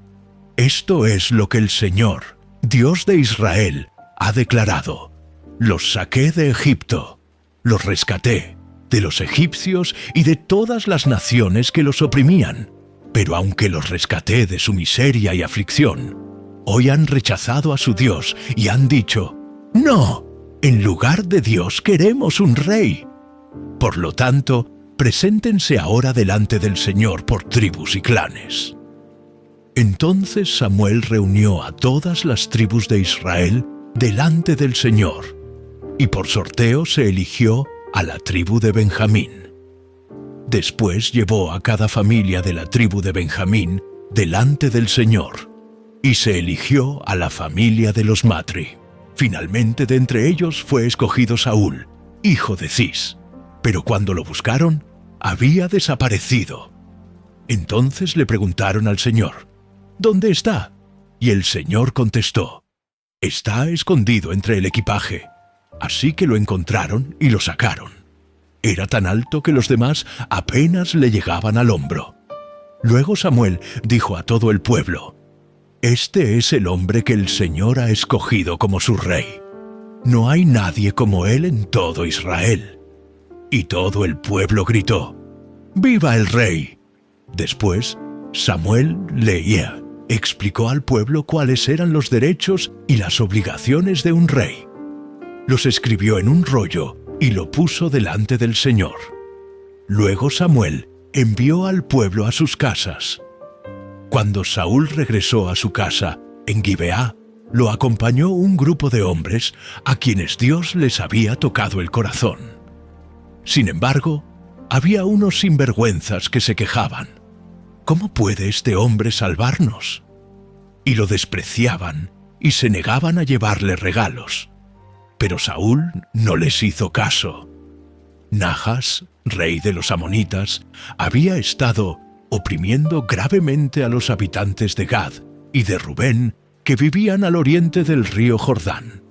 «Esto es lo que el Señor, Dios de Israel, ha declarado. Los saqué de Egipto, los rescaté de los egipcios y de todas las naciones que los oprimían. Pero aunque los rescaté de su miseria y aflicción, hoy han rechazado a su Dios y han dicho: «No, en lugar de Dios queremos un rey». Por lo tanto, preséntense ahora delante del Señor por tribus y clanes. Entonces Samuel reunió a todas las tribus de Israel delante del Señor, y por sorteo se eligió a la tribu de Benjamín. Después llevó a cada familia de la tribu de Benjamín delante del Señor, y se eligió a la familia de los Matri. Finalmente de entre ellos fue escogido Saúl, hijo de Cis, pero cuando lo buscaron, había desaparecido. Entonces le preguntaron al Señor: «¿Dónde está?». Y el Señor contestó: «Está escondido entre el equipaje». Así que lo encontraron y lo sacaron. Era tan alto que los demás apenas le llegaban al hombro. Luego Samuel dijo a todo el pueblo: «Este es el hombre que el Señor ha escogido como su rey. No hay nadie como él en todo Israel». Y todo el pueblo gritó: «¡Viva el rey!». Después, Samuel leía, explicó al pueblo cuáles eran los derechos y las obligaciones de un rey. Los escribió en un rollo y lo puso delante del Señor. Luego Samuel envió al pueblo a sus casas. Cuando Saúl regresó a su casa en Gibeá, lo acompañó un grupo de hombres a quienes Dios les había tocado el corazón. Sin embargo, había unos sinvergüenzas que se quejaban: «¿Cómo puede este hombre salvarnos?». Y lo despreciaban y se negaban a llevarle regalos. Pero Saúl no les hizo caso. Najas, rey de los amonitas, había estado oprimiendo gravemente a los habitantes de Gad y de Rubén, que vivían al oriente del río Jordán.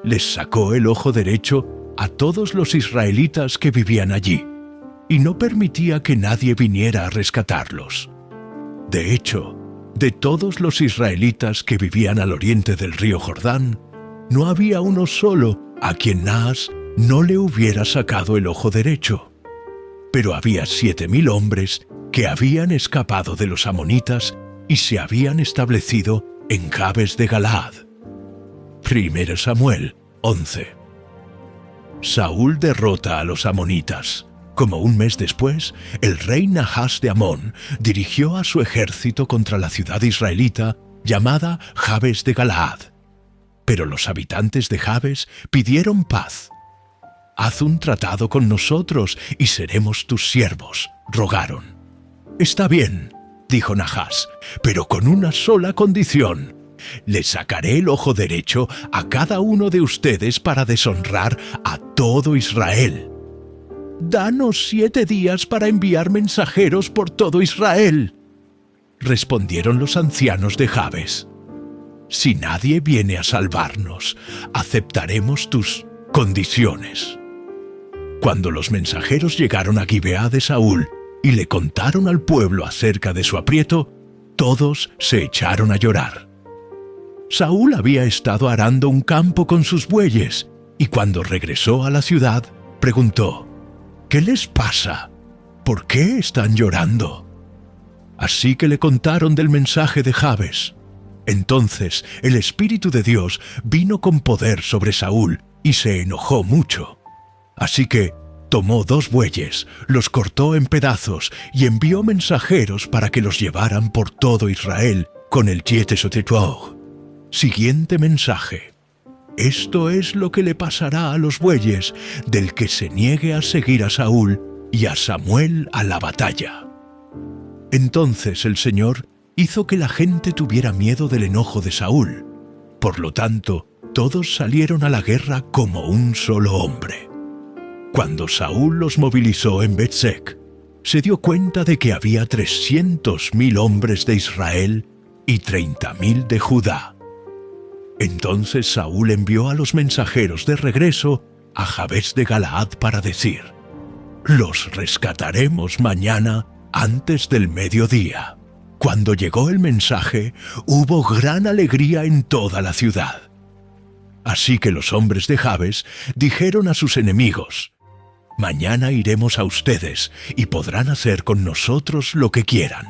Les sacó el ojo derecho a todos los israelitas que vivían allí, y no permitía que nadie viniera a rescatarlos. De hecho, de todos los israelitas que vivían al oriente del río Jordán, no había uno solo a quien Naas no le hubiera sacado el ojo derecho. Pero había 7,000 hombres que habían escapado de los amonitas y se habían establecido en Jabes de Galaad. 1 Samuel 11. Saúl derrota a los amonitas. Como un mes después, el rey Nahas de Amón dirigió a su ejército contra la ciudad israelita llamada Jabes de Galaad. Pero los habitantes de Jabes pidieron paz. «Haz un tratado con nosotros y seremos tus siervos», rogaron. «Está bien», dijo Nahas, «pero con una sola condición. Le sacaré el ojo derecho a cada uno de ustedes para deshonrar a todo Israel». «Danos 7 días para enviar mensajeros por todo Israel», respondieron los ancianos de Jabes. «Si nadie viene a salvarnos, aceptaremos tus condiciones». Cuando los mensajeros llegaron a Gibeá de Saúl y le contaron al pueblo acerca de su aprieto, todos se echaron a llorar. Saúl había estado arando un campo con sus bueyes y cuando regresó a la ciudad, preguntó: «¿Qué les pasa? ¿Por qué están llorando?». Así que le contaron del mensaje de Jabes. Entonces el Espíritu de Dios vino con poder sobre Saúl y se enojó mucho. Así que tomó 2 bueyes, los cortó en pedazos y envió mensajeros para que los llevaran por todo Israel con el Yetesotetuaog. Siguiente mensaje: «Esto es lo que le pasará a los bueyes del que se niegue a seguir a Saúl y a Samuel a la batalla». Entonces el Señor hizo que la gente tuviera miedo del enojo de Saúl. Por lo tanto, todos salieron a la guerra como un solo hombre. Cuando Saúl los movilizó en Bet-sec, se dio cuenta de que había 300,000 hombres de Israel y 30,000 de Judá. Entonces Saúl envió a los mensajeros de regreso a Jabes de Galaad para decir: «Los rescataremos mañana antes del mediodía». Cuando llegó el mensaje, hubo gran alegría en toda la ciudad. Así que los hombres de Jabes dijeron a sus enemigos: «Mañana iremos a ustedes y podrán hacer con nosotros lo que quieran».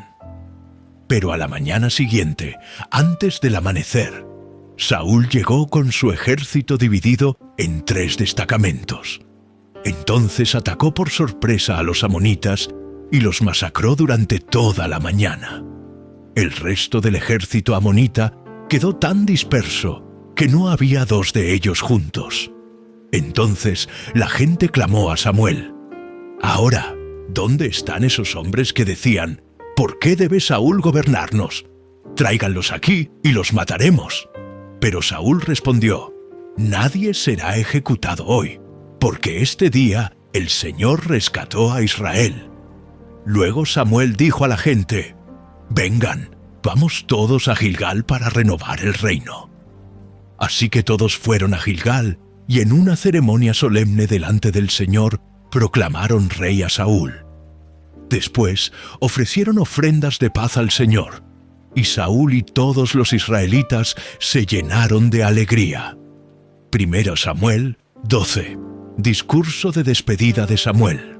Pero a la mañana siguiente, antes del amanecer, Saúl llegó con su ejército dividido en 3 destacamentos. Entonces atacó por sorpresa a los amonitas y los masacró durante toda la mañana. El resto del ejército amonita quedó tan disperso que no había 2 de ellos juntos. Entonces la gente clamó a Samuel: «Ahora, ¿dónde están esos hombres que decían: ¿por qué debe Saúl gobernarnos? Tráiganlos aquí y los mataremos». Pero Saúl respondió: «Nadie será ejecutado hoy, porque este día el Señor rescató a Israel». Luego Samuel dijo a la gente: «Vengan, vamos todos a Gilgal para renovar el reino». Así que todos fueron a Gilgal y en una ceremonia solemne delante del Señor proclamaron rey a Saúl. Después ofrecieron ofrendas de paz al Señor, y Saúl y todos los israelitas se llenaron de alegría. 1 Samuel 12. Discurso de despedida de Samuel.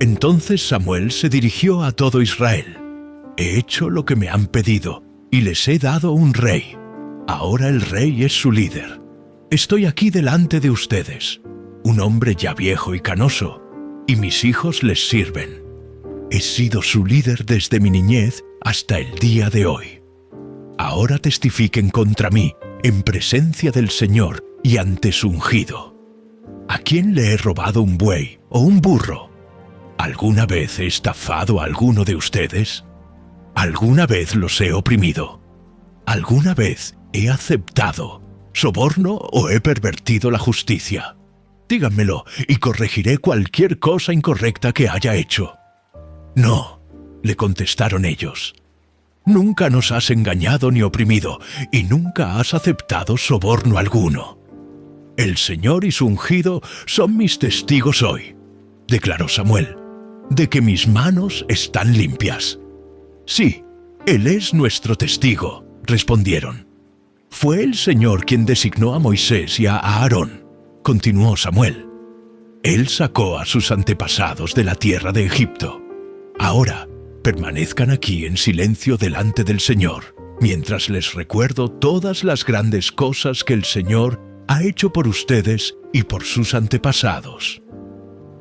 Entonces Samuel se dirigió a todo Israel: «He hecho lo que me han pedido y les he dado un rey. Ahora el rey es su líder. Estoy aquí delante de ustedes, un hombre ya viejo y canoso, y mis hijos les sirven. He sido su líder desde mi niñez hasta el día de hoy. Ahora testifiquen contra mí en presencia del Señor y ante su ungido. ¿A quién le he robado un buey o un burro? ¿Alguna vez he estafado a alguno de ustedes? ¿Alguna vez los he oprimido? ¿Alguna vez he aceptado soborno o he pervertido la justicia? Díganmelo y corregiré cualquier cosa incorrecta que haya hecho». «No», le contestaron ellos. Nunca nos has engañado ni oprimido, y nunca has aceptado soborno alguno. El Señor y su ungido son mis testigos hoy, declaró Samuel, de que mis manos están limpias. Sí, Él es nuestro testigo, respondieron. Fue el Señor quien designó a Moisés y a Aarón, continuó Samuel. Él sacó a sus antepasados de la tierra de Egipto. Ahora, permanezcan aquí en silencio delante del Señor, mientras les recuerdo todas las grandes cosas que el Señor ha hecho por ustedes y por sus antepasados.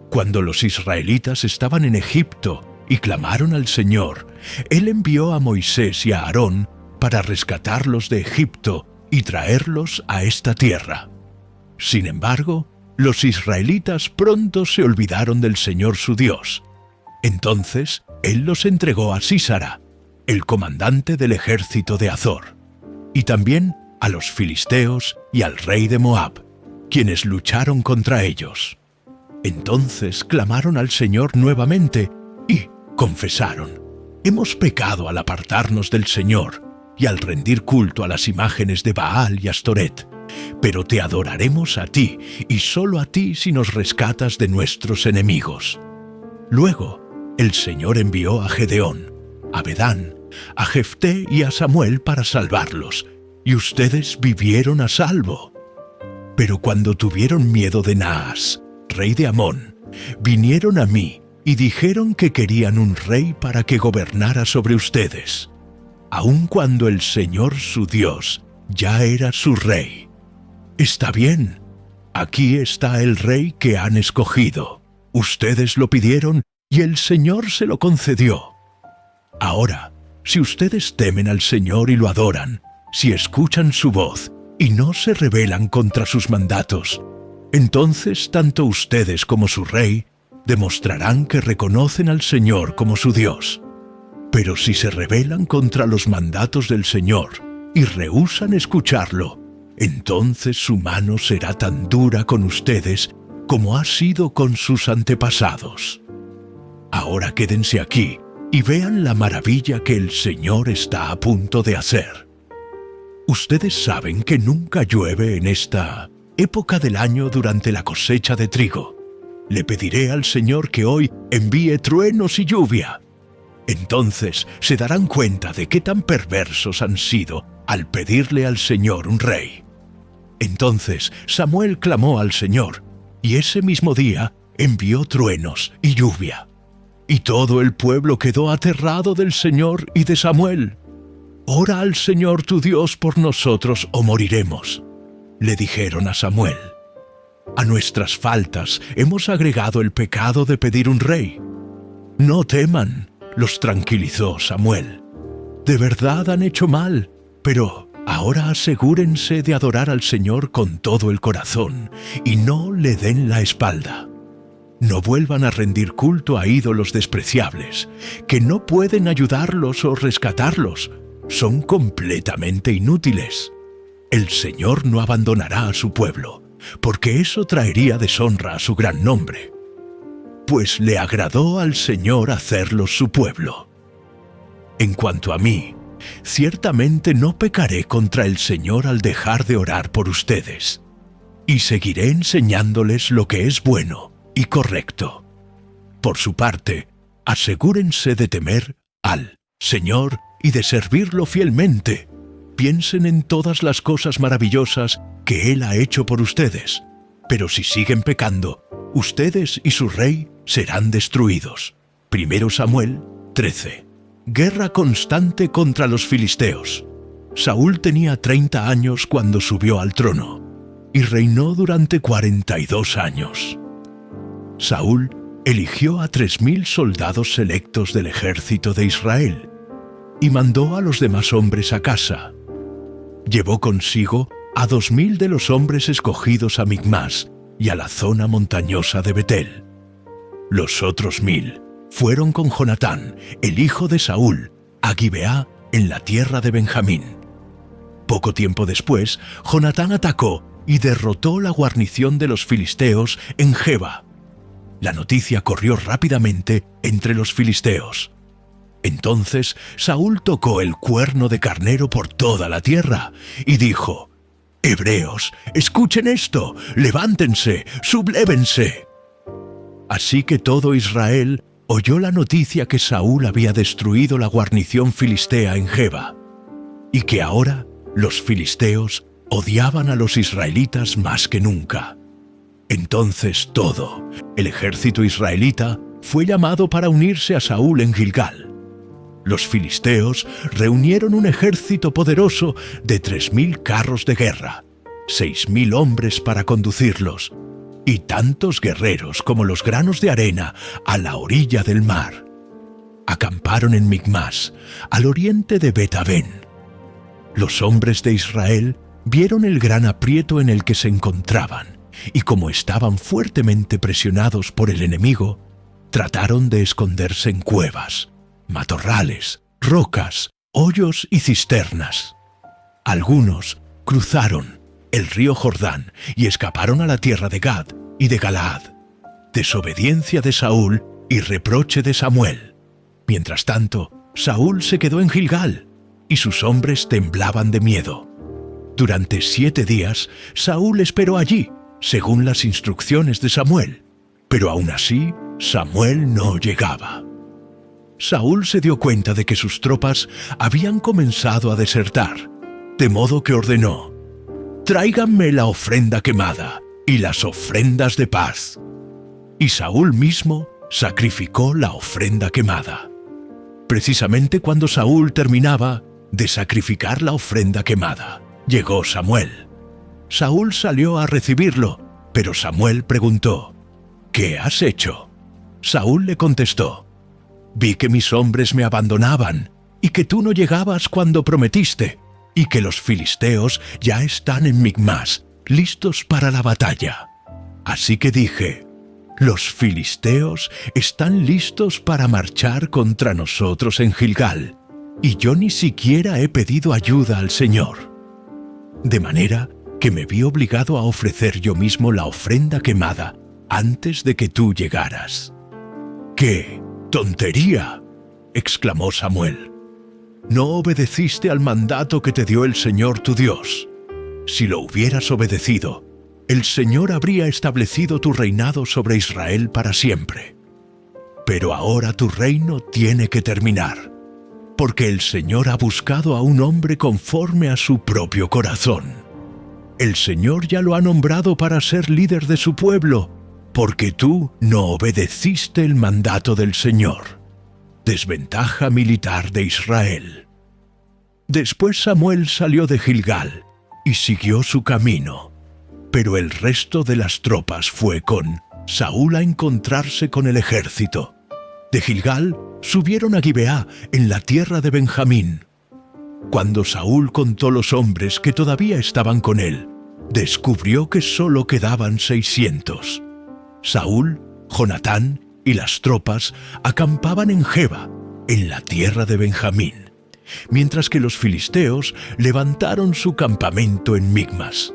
Cuando los israelitas estaban en Egipto y clamaron al Señor, Él envió a Moisés y a Aarón para rescatarlos de Egipto y traerlos a esta tierra. Sin embargo, los israelitas pronto se olvidaron del Señor su Dios. Entonces, Él los entregó a Sísara, el comandante del ejército de Azor, y también a los filisteos y al rey de Moab, quienes lucharon contra ellos. Entonces clamaron al Señor nuevamente y confesaron: hemos pecado al apartarnos del Señor y al rendir culto a las imágenes de Baal y Astoret, pero te adoraremos a ti y solo a ti si nos rescatas de nuestros enemigos. Luego, el Señor envió a Gedeón, a Bedán, a Jefté y a Samuel para salvarlos, y ustedes vivieron a salvo. Pero cuando tuvieron miedo de Naas, rey de Amón, vinieron a mí y dijeron que querían un rey para que gobernara sobre ustedes, aun cuando el Señor su Dios ya era su rey. Está bien, aquí está el rey que han escogido. Ustedes lo pidieron y el Señor se lo concedió. Ahora, si ustedes temen al Señor y lo adoran, si escuchan su voz y no se rebelan contra sus mandatos, entonces tanto ustedes como su rey demostrarán que reconocen al Señor como su Dios. Pero si se rebelan contra los mandatos del Señor y rehúsan escucharlo, entonces su mano será tan dura con ustedes como ha sido con sus antepasados. Ahora quédense aquí y vean la maravilla que el Señor está a punto de hacer. Ustedes saben que nunca llueve en esta época del año durante la cosecha de trigo. Le pediré al Señor que hoy envíe truenos y lluvia. Entonces se darán cuenta de qué tan perversos han sido al pedirle al Señor un rey. Entonces Samuel clamó al Señor, y ese mismo día envió truenos y lluvia. Y todo el pueblo quedó aterrado del Señor y de Samuel. «Ora al Señor tu Dios por nosotros o moriremos», le dijeron a Samuel. «A nuestras faltas hemos agregado el pecado de pedir un rey». «No teman», los tranquilizó Samuel. «De verdad han hecho mal, pero ahora asegúrense de adorar al Señor con todo el corazón y no le den la espalda. No vuelvan a rendir culto a ídolos despreciables, que no pueden ayudarlos o rescatarlos. Son completamente inútiles. El Señor no abandonará a su pueblo, porque eso traería deshonra a su gran nombre. Pues le agradó al Señor hacerlos su pueblo. En cuanto a mí, ciertamente no pecaré contra el Señor al dejar de orar por ustedes, y seguiré enseñándoles lo que es bueno y correcto. Por su parte, asegúrense de temer al Señor y de servirlo fielmente. Piensen en todas las cosas maravillosas que Él ha hecho por ustedes, pero si siguen pecando, ustedes y su rey serán destruidos. 1 Samuel 13. Guerra constante contra los filisteos. Saúl tenía 30 años cuando subió al trono, y reinó durante 42 años. Saúl eligió a 3.000 soldados selectos del ejército de Israel, y mandó a los demás hombres a casa. Llevó consigo a 2.000 de los hombres escogidos a Micmas y a la zona montañosa de Betel. Los otros 1.000 fueron con Jonatán, el hijo de Saúl, a Gibeá, en la tierra de Benjamín. Poco tiempo después, Jonatán atacó y derrotó la guarnición de los filisteos en Geba. La noticia corrió rápidamente entre los filisteos. Entonces Saúl tocó el cuerno de carnero por toda la tierra y dijo: «Hebreos, escuchen esto, levántense, sublévense». Así que todo Israel oyó la noticia que Saúl había destruido la guarnición filistea en Geba, y que ahora los filisteos odiaban a los israelitas más que nunca. Entonces todo el ejército israelita fue llamado para unirse a Saúl en Gilgal. Los filisteos reunieron un ejército poderoso de 3.000 carros de guerra, 6.000 hombres para conducirlos, y tantos guerreros como los granos de arena a la orilla del mar. Acamparon en Micmas, al oriente de Bet-Aven. Los hombres de Israel vieron el gran aprieto en el que se encontraban, y como estaban fuertemente presionados por el enemigo, trataron de esconderse en cuevas, matorrales, rocas, hoyos y cisternas. Algunos cruzaron el río Jordán y escaparon a la tierra de Gad y de Galaad. Desobediencia de Saúl y reproche de Samuel. Mientras tanto, Saúl se quedó en Gilgal y sus hombres temblaban de miedo. Durante 7 días, Saúl esperó allí, según las instrucciones de Samuel, pero aún así, Samuel no llegaba. Saúl se dio cuenta de que sus tropas habían comenzado a desertar, de modo que ordenó: «Tráiganme la ofrenda quemada y las ofrendas de paz». Y Saúl mismo sacrificó la ofrenda quemada. Precisamente cuando Saúl terminaba de sacrificar la ofrenda quemada, llegó Samuel. Saúl salió a recibirlo, pero Samuel preguntó: «¿Qué has hecho?». Saúl le contestó: «Vi que mis hombres me abandonaban, y que tú no llegabas cuando prometiste, y que los filisteos ya están en Micmas, listos para la batalla. Así que dije: los filisteos están listos para marchar contra nosotros en Gilgal, y yo ni siquiera he pedido ayuda al Señor. De manera que me vi obligado a ofrecer yo mismo la ofrenda quemada antes de que tú llegaras». «¡Qué tontería!», exclamó Samuel. «No obedeciste al mandato que te dio el Señor tu Dios. Si lo hubieras obedecido, el Señor habría establecido tu reinado sobre Israel para siempre. Pero ahora tu reino tiene que terminar, porque el Señor ha buscado a un hombre conforme a su propio corazón. El Señor ya lo ha nombrado para ser líder de su pueblo, porque tú no obedeciste el mandato del Señor. Desventaja militar de Israel». Después Samuel salió de Gilgal y siguió su camino, pero el resto de las tropas fue con Saúl a encontrarse con el ejército. De Gilgal subieron a Gibeá, en la tierra de Benjamín. Cuando Saúl contó los hombres que todavía estaban con él, descubrió que solo quedaban 600. Saúl, Jonatán y las tropas acampaban en Geba, en la tierra de Benjamín, mientras que los filisteos levantaron su campamento en Micmas.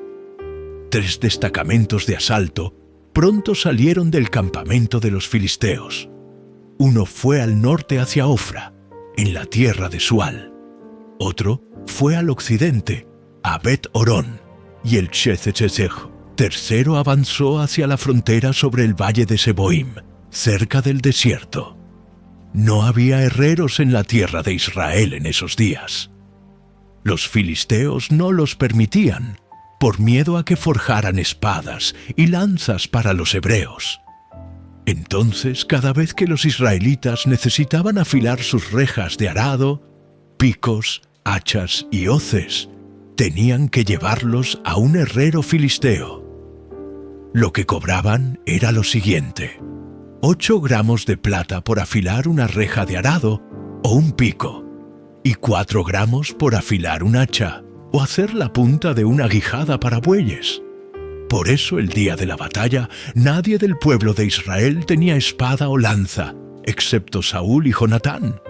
3 destacamentos de asalto pronto salieron del campamento de los filisteos. Uno fue al norte hacia Ofra, en la tierra de Sual. Otro fue al occidente, a Bet-Horón y el Shethechezech. Tercero avanzó hacia la frontera sobre el valle de Seboim, cerca del desierto. No había herreros en la tierra de Israel en esos días. Los filisteos no los permitían, por miedo a que forjaran espadas y lanzas para los hebreos. Entonces, cada vez que los israelitas necesitaban afilar sus rejas de arado, picos, hachas y hoces, tenían que llevarlos a un herrero filisteo. Lo que cobraban era lo siguiente: 8 gramos de plata por afilar una reja de arado o un pico, y 4 gramos por afilar un hacha o hacer la punta de una guijada para bueyes. Por eso el día de la batalla nadie del pueblo de Israel tenía espada o lanza, excepto Saúl y Jonatán.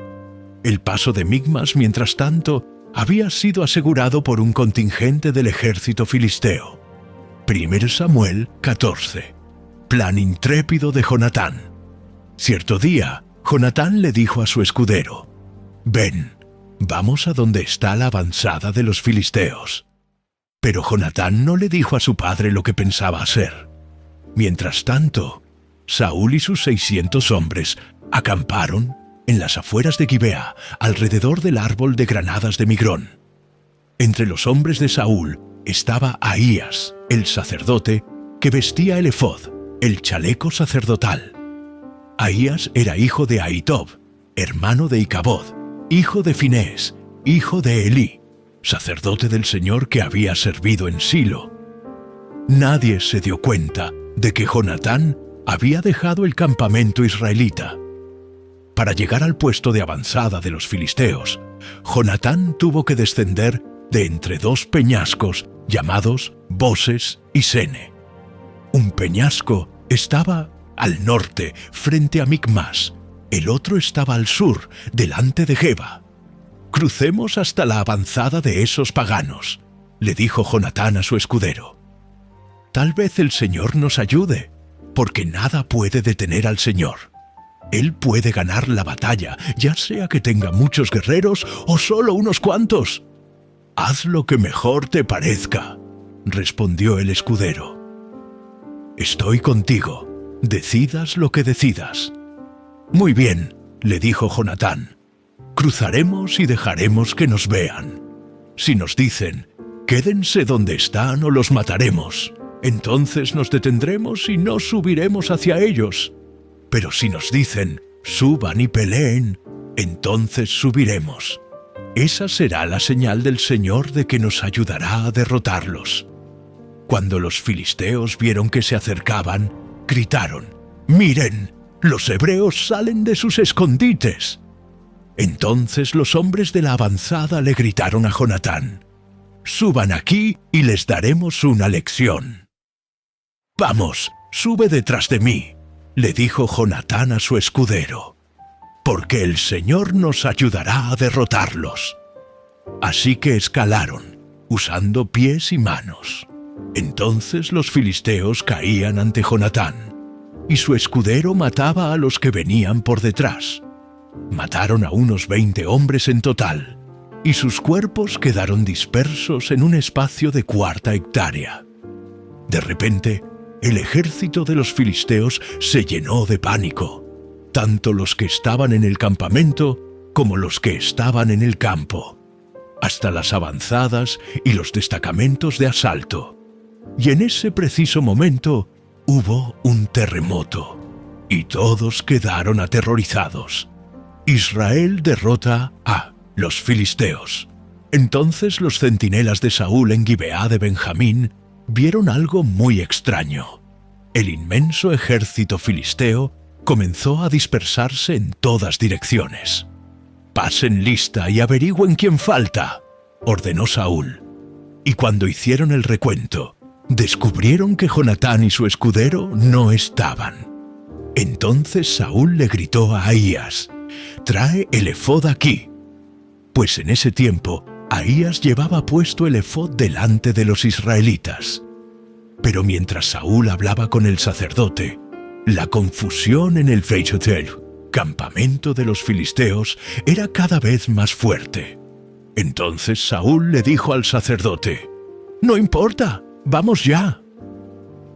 El paso de Micmas, mientras tanto, había sido asegurado por un contingente del ejército filisteo. 1 Samuel 14. Plan intrépido de Jonatán. Cierto día, Jonatán le dijo a su escudero: ven, vamos a donde está la avanzada de los filisteos. Pero Jonatán no le dijo a su padre lo que pensaba hacer. Mientras tanto, Saúl y sus 600 hombres acamparon en las afueras de Gibea, alrededor del árbol de granadas de Migrón. Entre los hombres de Saúl estaba Ahías, el sacerdote, que vestía el efod, el chaleco sacerdotal. Ahías era hijo de Ahitob, hermano de Icabod, hijo de Finés, hijo de Elí, sacerdote del Señor que había servido en Silo. Nadie se dio cuenta de que Jonatán había dejado el campamento israelita. Para llegar al puesto de avanzada de los filisteos, Jonatán tuvo que descender de entre dos peñascos llamados Boses y Sene. Un peñasco estaba al norte, frente a Micmas. El otro estaba al sur, delante de Geba. «Crucemos hasta la avanzada de esos paganos», le dijo Jonatán a su escudero. «Tal vez el Señor nos ayude, porque nada puede detener al Señor. Él puede ganar la batalla, ya sea que tenga muchos guerreros o solo unos cuantos». «Haz lo que mejor te parezca», respondió el escudero. «Estoy contigo, decidas lo que decidas». «Muy bien», le dijo Jonatán, «cruzaremos y dejaremos que nos vean. Si nos dicen, quédense donde están o los mataremos, entonces nos detendremos y no subiremos hacia ellos. Pero si nos dicen, suban y peleen, entonces subiremos. Esa será la señal del Señor de que nos ayudará a derrotarlos». Cuando los filisteos vieron que se acercaban, gritaron, «¡Miren! ¡Los hebreos salen de sus escondites!». Entonces los hombres de la avanzada le gritaron a Jonatán, «Suban aquí y les daremos una lección». «Vamos, sube detrás de mí», le dijo Jonatán a su escudero, «porque el Señor nos ayudará a derrotarlos». Así que escalaron, usando pies y manos. Entonces los filisteos caían ante Jonatán, y su escudero mataba a los que venían por detrás. Mataron a unos 20 hombres en total, y sus cuerpos quedaron dispersos en un espacio de 1/4 hectárea. De repente, el ejército de los filisteos se llenó de pánico, tanto los que estaban en el campamento como los que estaban en el campo, hasta las avanzadas y los destacamentos de asalto. Y en ese preciso momento hubo un terremoto, y todos quedaron aterrorizados. Israel derrota a los filisteos. Entonces los centinelas de Saúl en Gibeá de Benjamín vieron algo muy extraño. El inmenso ejército filisteo comenzó a dispersarse en todas direcciones. «Pasen lista y averigüen quién falta», ordenó Saúl. Y cuando hicieron el recuento, descubrieron que Jonatán y su escudero no estaban. Entonces Saúl le gritó a Ahías, «Trae el efod aquí». Pues en ese tiempo Ahías llevaba puesto el efod delante de los israelitas. Pero mientras Saúl hablaba con el sacerdote, la confusión en el Beisotel, campamento de los filisteos, era cada vez más fuerte. Entonces Saúl le dijo al sacerdote, «No importa, vamos ya».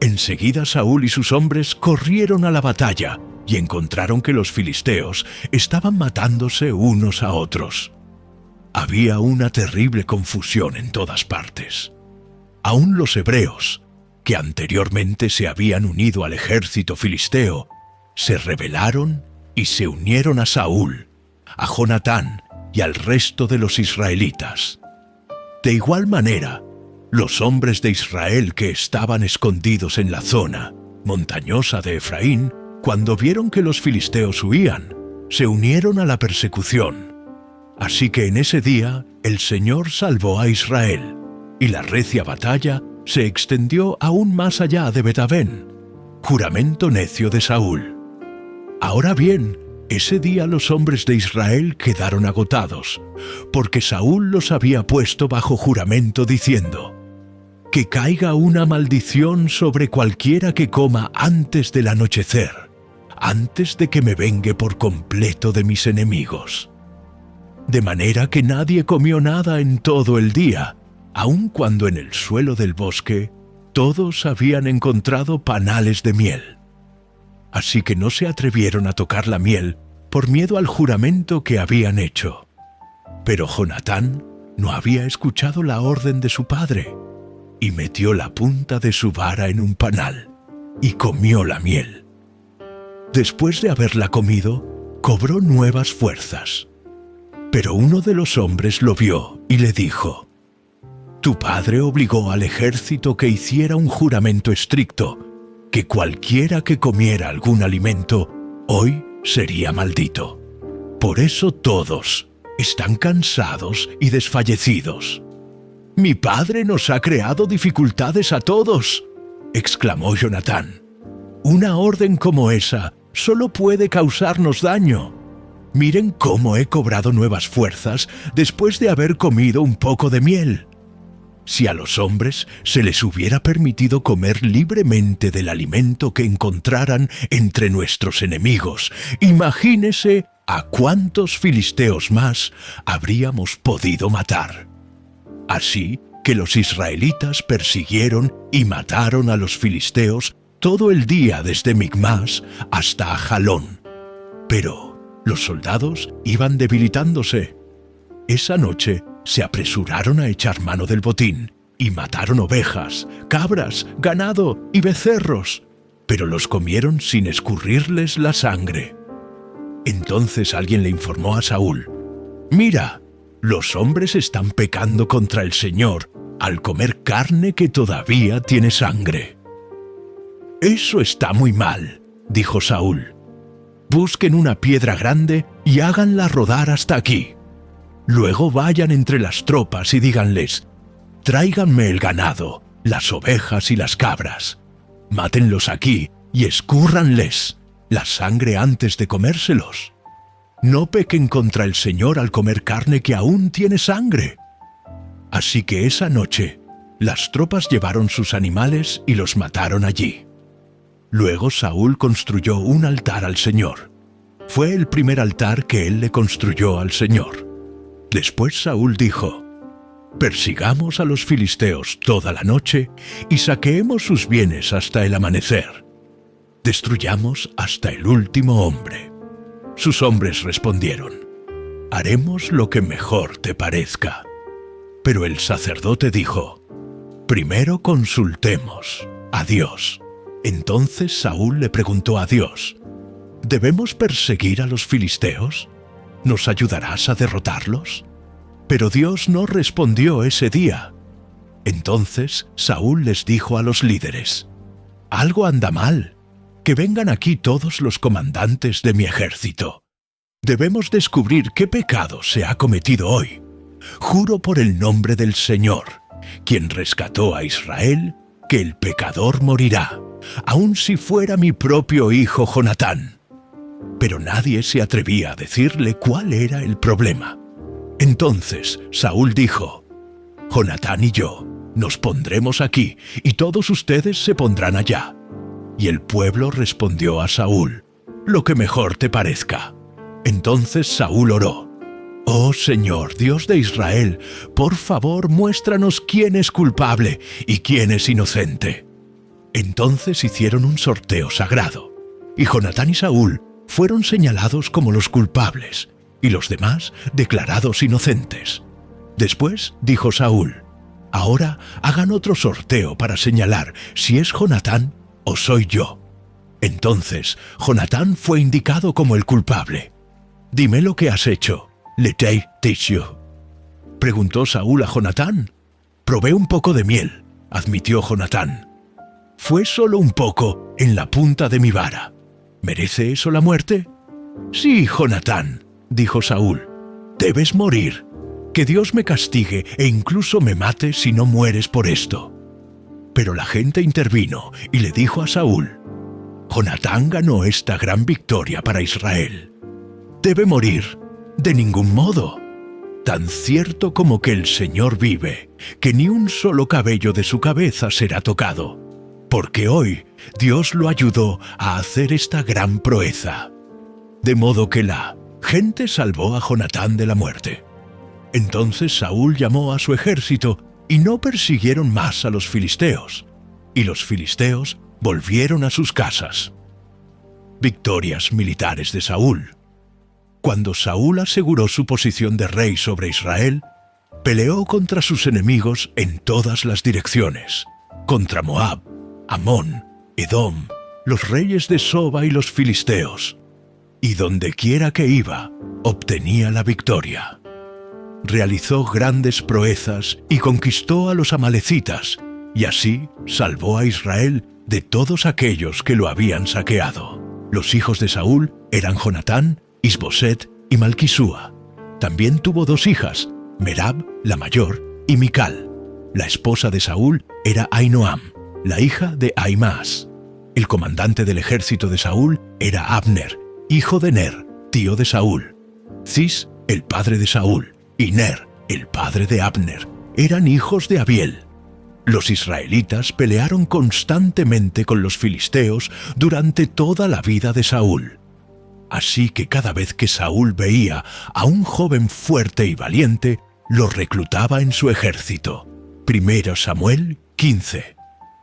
Enseguida Saúl y sus hombres corrieron a la batalla y encontraron que los filisteos estaban matándose unos a otros. Había una terrible confusión en todas partes. Aún los hebreos, que anteriormente se habían unido al ejército filisteo, se rebelaron y se unieron a Saúl, a Jonatán y al resto de los israelitas. De igual manera, los hombres de Israel que estaban escondidos en la zona montañosa de Efraín, cuando vieron que los filisteos huían, se unieron a la persecución. Así que en ese día el Señor salvó a Israel, y la recia batalla se extendió aún más allá de Bet-Aven, juramento necio de Saúl. Ahora bien, ese día los hombres de Israel quedaron agotados, porque Saúl los había puesto bajo juramento diciendo, «Que caiga una maldición sobre cualquiera que coma antes del anochecer, antes de que me vengue por completo de mis enemigos». de manera que nadie comió nada en todo el día, aun cuando en el suelo del bosque todos habían encontrado panales de miel. Así que no se atrevieron a tocar la miel por miedo al juramento que habían hecho. Pero Jonatán no había escuchado la orden de su padre y metió la punta de su vara en un panal y comió la miel. Después de haberla comido, cobró nuevas fuerzas. Pero uno de los hombres lo vio y le dijo: «Tu padre obligó al ejército que hiciera un juramento estricto, que cualquiera que comiera algún alimento, hoy sería maldito. Por eso todos están cansados y desfallecidos». «Mi padre nos ha creado dificultades a todos», exclamó Jonatán. «Una orden como esa solo puede causarnos daño. Miren cómo he cobrado nuevas fuerzas después de haber comido un poco de miel. Si a los hombres se les hubiera permitido comer libremente del alimento que encontraran entre nuestros enemigos, imagínese a cuántos filisteos más habríamos podido matar». Así que los israelitas persiguieron y mataron a los filisteos todo el día desde Micmas hasta Ajalón. Pero los soldados iban debilitándose. Esa noche se apresuraron a echar mano del botín y mataron ovejas, cabras, ganado y becerros, pero los comieron sin escurrirles la sangre. Entonces alguien le informó a Saúl: «Mira, los hombres están pecando contra el Señor al comer carne que todavía tiene sangre». «Eso está muy mal», dijo Saúl. «Busquen una piedra grande y háganla rodar hasta aquí. Luego vayan entre las tropas y díganles: tráiganme el ganado, las ovejas y las cabras. Mátenlos aquí y escúrranles la sangre antes de comérselos. No pequen contra el Señor al comer carne que aún tiene sangre». Así que esa noche las tropas llevaron sus animales y los mataron allí. Luego Saúl construyó un altar al Señor. Fue el primer altar que él le construyó al Señor. Después Saúl dijo: «Persigamos a los filisteos toda la noche y saqueemos sus bienes hasta el amanecer. Destruyamos hasta el último hombre». Sus hombres respondieron: «Haremos lo que mejor te parezca». Pero el sacerdote dijo: «Primero consultemos a Dios». Entonces Saúl le preguntó a Dios: ¿debemos perseguir a los filisteos? ¿Nos ayudarás a derrotarlos? Pero Dios no respondió ese día. Entonces Saúl les dijo a los líderes: «Algo anda mal. Que vengan aquí todos los comandantes de mi ejército. Debemos descubrir qué pecado se ha cometido hoy. Juro por el nombre del Señor, quien rescató a Israel, que el pecador morirá, aun si fuera mi propio hijo Jonatán». Pero nadie se atrevía a decirle cuál era el problema. Entonces Saúl dijo: «Jonatán y yo nos pondremos aquí, y todos ustedes se pondrán allá». Y el pueblo respondió a Saúl: «Lo que mejor te parezca». Entonces Saúl oró: «Oh Señor, Dios de Israel, por favor muéstranos quién es culpable y quién es inocente». Entonces hicieron un sorteo sagrado, y Jonatán y Saúl fueron señalados como los culpables, y los demás declarados inocentes. Después dijo Saúl: «Ahora hagan otro sorteo para señalar si es Jonatán o soy yo». Entonces Jonatán fue indicado como el culpable. «Dime lo que has hecho, Letei Tishu», preguntó Saúl a Jonatán. «Probé un poco de miel», admitió Jonatán. «Fue solo un poco en la punta de mi vara. ¿Merece eso la muerte?» «Sí, Jonatán», dijo Saúl. «Debes morir. Que Dios me castigue e incluso me mate si no mueres por esto». Pero la gente intervino y le dijo a Saúl: «Jonatán ganó esta gran victoria para Israel. Debe morir, de ningún modo. Tan cierto como que el Señor vive, que ni un solo cabello de su cabeza será tocado, porque hoy Dios lo ayudó a hacer esta gran proeza. De modo que la gente salvó a Jonatán de la muerte. Entonces Saúl llamó a su ejército y no persiguieron más a los filisteos, y los filisteos volvieron a sus casas. Victorias militares de Saúl. Cuando Saúl aseguró su posición de rey sobre Israel, peleó contra sus enemigos en todas las direcciones, contra Moab, Amón, Edom, los reyes de Soba y los filisteos, y dondequiera que iba, obtenía la victoria. Realizó grandes proezas y conquistó a los amalecitas, y así salvó a Israel de todos aquellos que lo habían saqueado. Los hijos de Saúl eran Jonatán, Isboset y Malquisúa. También tuvo 2 hijas, Merab, la mayor, y Mical. La esposa de Saúl era Ahinoam, la hija de Ahimaas. El comandante del ejército de Saúl era Abner, hijo de Ner, tío de Saúl. Cis, el padre de Saúl, y Ner, el padre de Abner, eran hijos de Abiel. Los israelitas pelearon constantemente con los filisteos durante toda la vida de Saúl. Así que cada vez que Saúl veía a un joven fuerte y valiente, lo reclutaba en su ejército. 1 Samuel 15.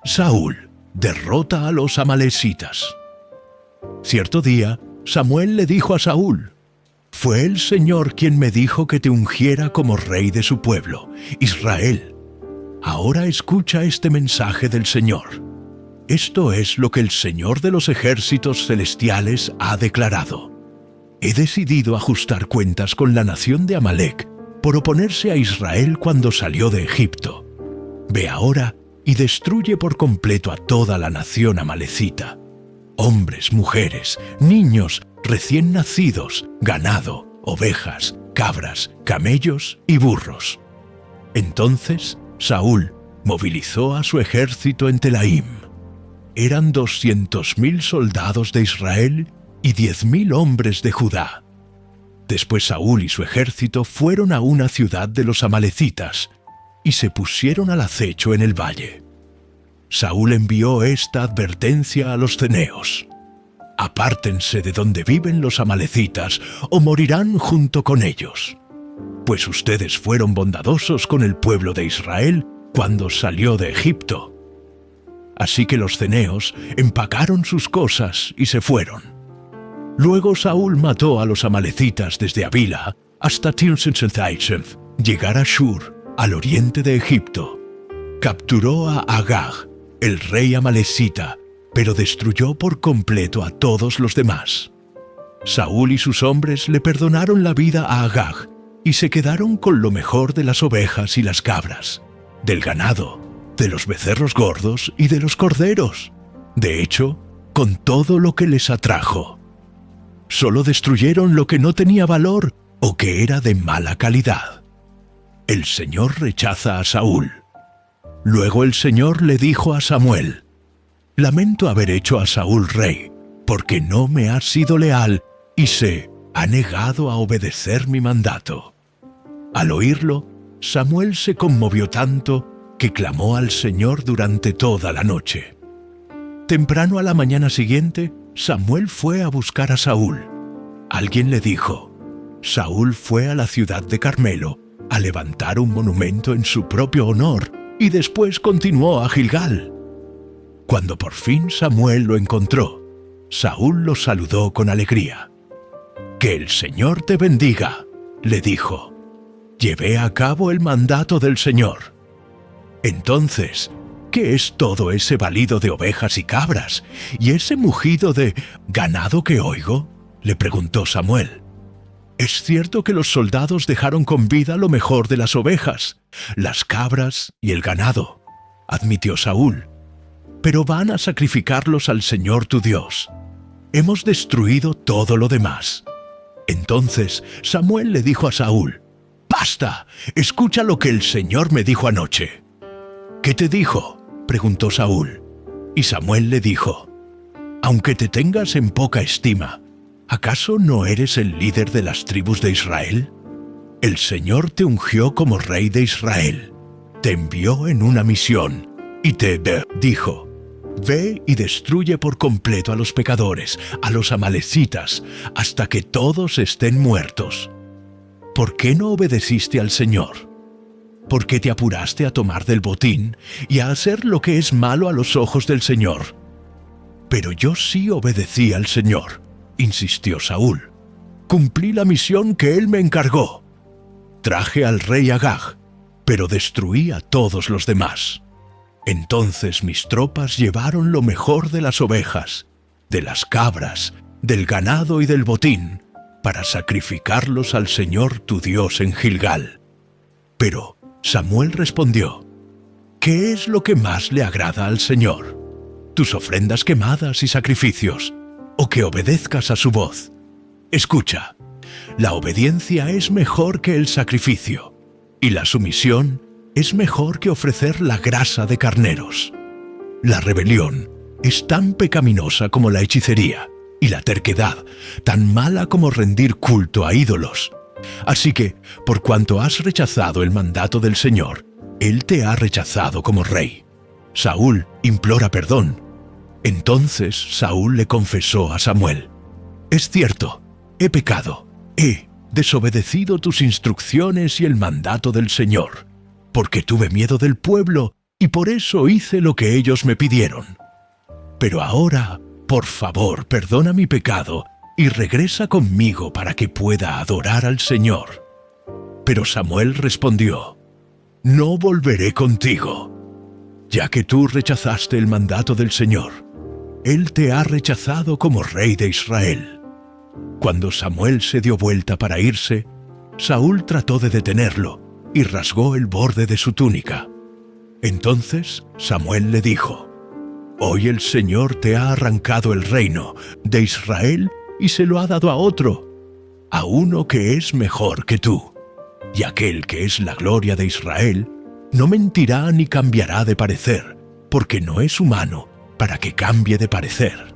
Saúl derrota a los amalecitas. Cierto día, Samuel le dijo a Saúl: «Fue el Señor quien me dijo que te ungiera como rey de su pueblo, Israel. Ahora escucha este mensaje del Señor. Esto es lo que el Señor de los ejércitos celestiales ha declarado. He decidido ajustar cuentas con la nación de Amalec por oponerse a Israel cuando salió de Egipto. Ve ahora y destruye por completo a toda la nación amalecita. Hombres, mujeres, niños, recién nacidos, ganado, ovejas, cabras, camellos y burros». Entonces Saúl movilizó a su ejército en Telaim. Eran 200,000 soldados de Israel y 10,000 hombres de Judá. Después Saúl y su ejército fueron a una ciudad de los amalecitas y se pusieron al acecho en el valle. Saúl envió esta advertencia a los ceneos: «Apártense de donde viven los amalecitas o morirán junto con ellos, pues ustedes fueron bondadosos con el pueblo de Israel cuando salió de Egipto». Así que los ceneos empacaron sus cosas y se fueron. Luego Saúl mató a los amalecitas desde Avila hasta Tirsen-Thaisem, llegar a Shur, al oriente de Egipto. Capturó a Agag, el rey amalecita, pero destruyó por completo a todos los demás. Saúl y sus hombres le perdonaron la vida a Agag y se quedaron con lo mejor de las ovejas y las cabras, del ganado, de los becerros gordos y de los corderos. De hecho, con todo lo que les atrajo. Solo destruyeron lo que no tenía valor o que era de mala calidad. El Señor rechaza a Saúl. Luego el Señor le dijo a Samuel: «Lamento haber hecho a Saúl rey, porque no me ha sido leal y se ha negado a obedecer mi mandato». Al oírlo, Samuel se conmovió tanto que clamó al Señor durante toda la noche. Temprano a la mañana siguiente, Samuel fue a buscar a Saúl. Alguien le dijo: «Saúl fue a la ciudad de Carmelo a levantar un monumento en su propio honor y después continuó a Gilgal». Cuando por fin Samuel lo encontró, Saúl lo saludó con alegría. «Que el Señor te bendiga», le dijo. «Llevé a cabo el mandato del Señor». Entonces, ¿qué es todo ese balido de ovejas y cabras y ese mugido de ganado que oigo?, le preguntó Samuel. «Es cierto que los soldados dejaron con vida lo mejor de las ovejas, las cabras y el ganado», admitió Saúl. «Pero van a sacrificarlos al Señor tu Dios. Hemos destruido todo lo demás». Entonces Samuel le dijo a Saúl: «Basta, escucha lo que el Señor me dijo anoche». «¿Qué te dijo?», preguntó Saúl. Y Samuel le dijo: «Aunque te tengas en poca estima, ¿acaso no eres el líder de las tribus de Israel? El Señor te ungió como rey de Israel, te envió en una misión y te dijo: Ve y destruye por completo a los pecadores, a los amalecitas, hasta que todos estén muertos. ¿Por qué no obedeciste al Señor? ¿Por qué te apuraste a tomar del botín y a hacer lo que es malo a los ojos del Señor? Pero yo sí obedecí al Señor, insistió Saúl. Cumplí la misión que él me encargó. Traje al rey Agag, pero destruí a todos los demás. Entonces mis tropas llevaron lo mejor de las ovejas, de las cabras, del ganado y del botín, para sacrificarlos al Señor tu Dios en Gilgal. Pero Samuel respondió: ¿qué es lo que más le agrada al Señor? ¿Tus ofrendas quemadas y sacrificios, o que obedezcas a su voz? Escucha, la obediencia es mejor que el sacrificio, y la sumisión es mejor que ofrecer la grasa de carneros. La rebelión es tan pecaminosa como la hechicería, y la terquedad tan mala como rendir culto a ídolos. Así que, por cuanto has rechazado el mandato del Señor, Él te ha rechazado como rey. Saúl implora perdón. Entonces Saúl le confesó a Samuel: es cierto, he pecado, he desobedecido tus instrucciones y el mandato del Señor, porque tuve miedo del pueblo y por eso hice lo que ellos me pidieron. Pero ahora, por favor, perdona mi pecado y regresa conmigo para que pueda adorar al Señor. Pero Samuel respondió: no volveré contigo. Ya que tú rechazaste el mandato del Señor, Él te ha rechazado como rey de Israel. Cuando Samuel se dio vuelta para irse, Saúl trató de detenerlo y rasgó el borde de su túnica. Entonces Samuel le dijo: hoy el Señor te ha arrancado el reino de Israel y se lo ha dado a otro, a uno que es mejor que tú. Y aquel que es la gloria de Israel no mentirá ni cambiará de parecer, porque no es humano para que cambie de parecer.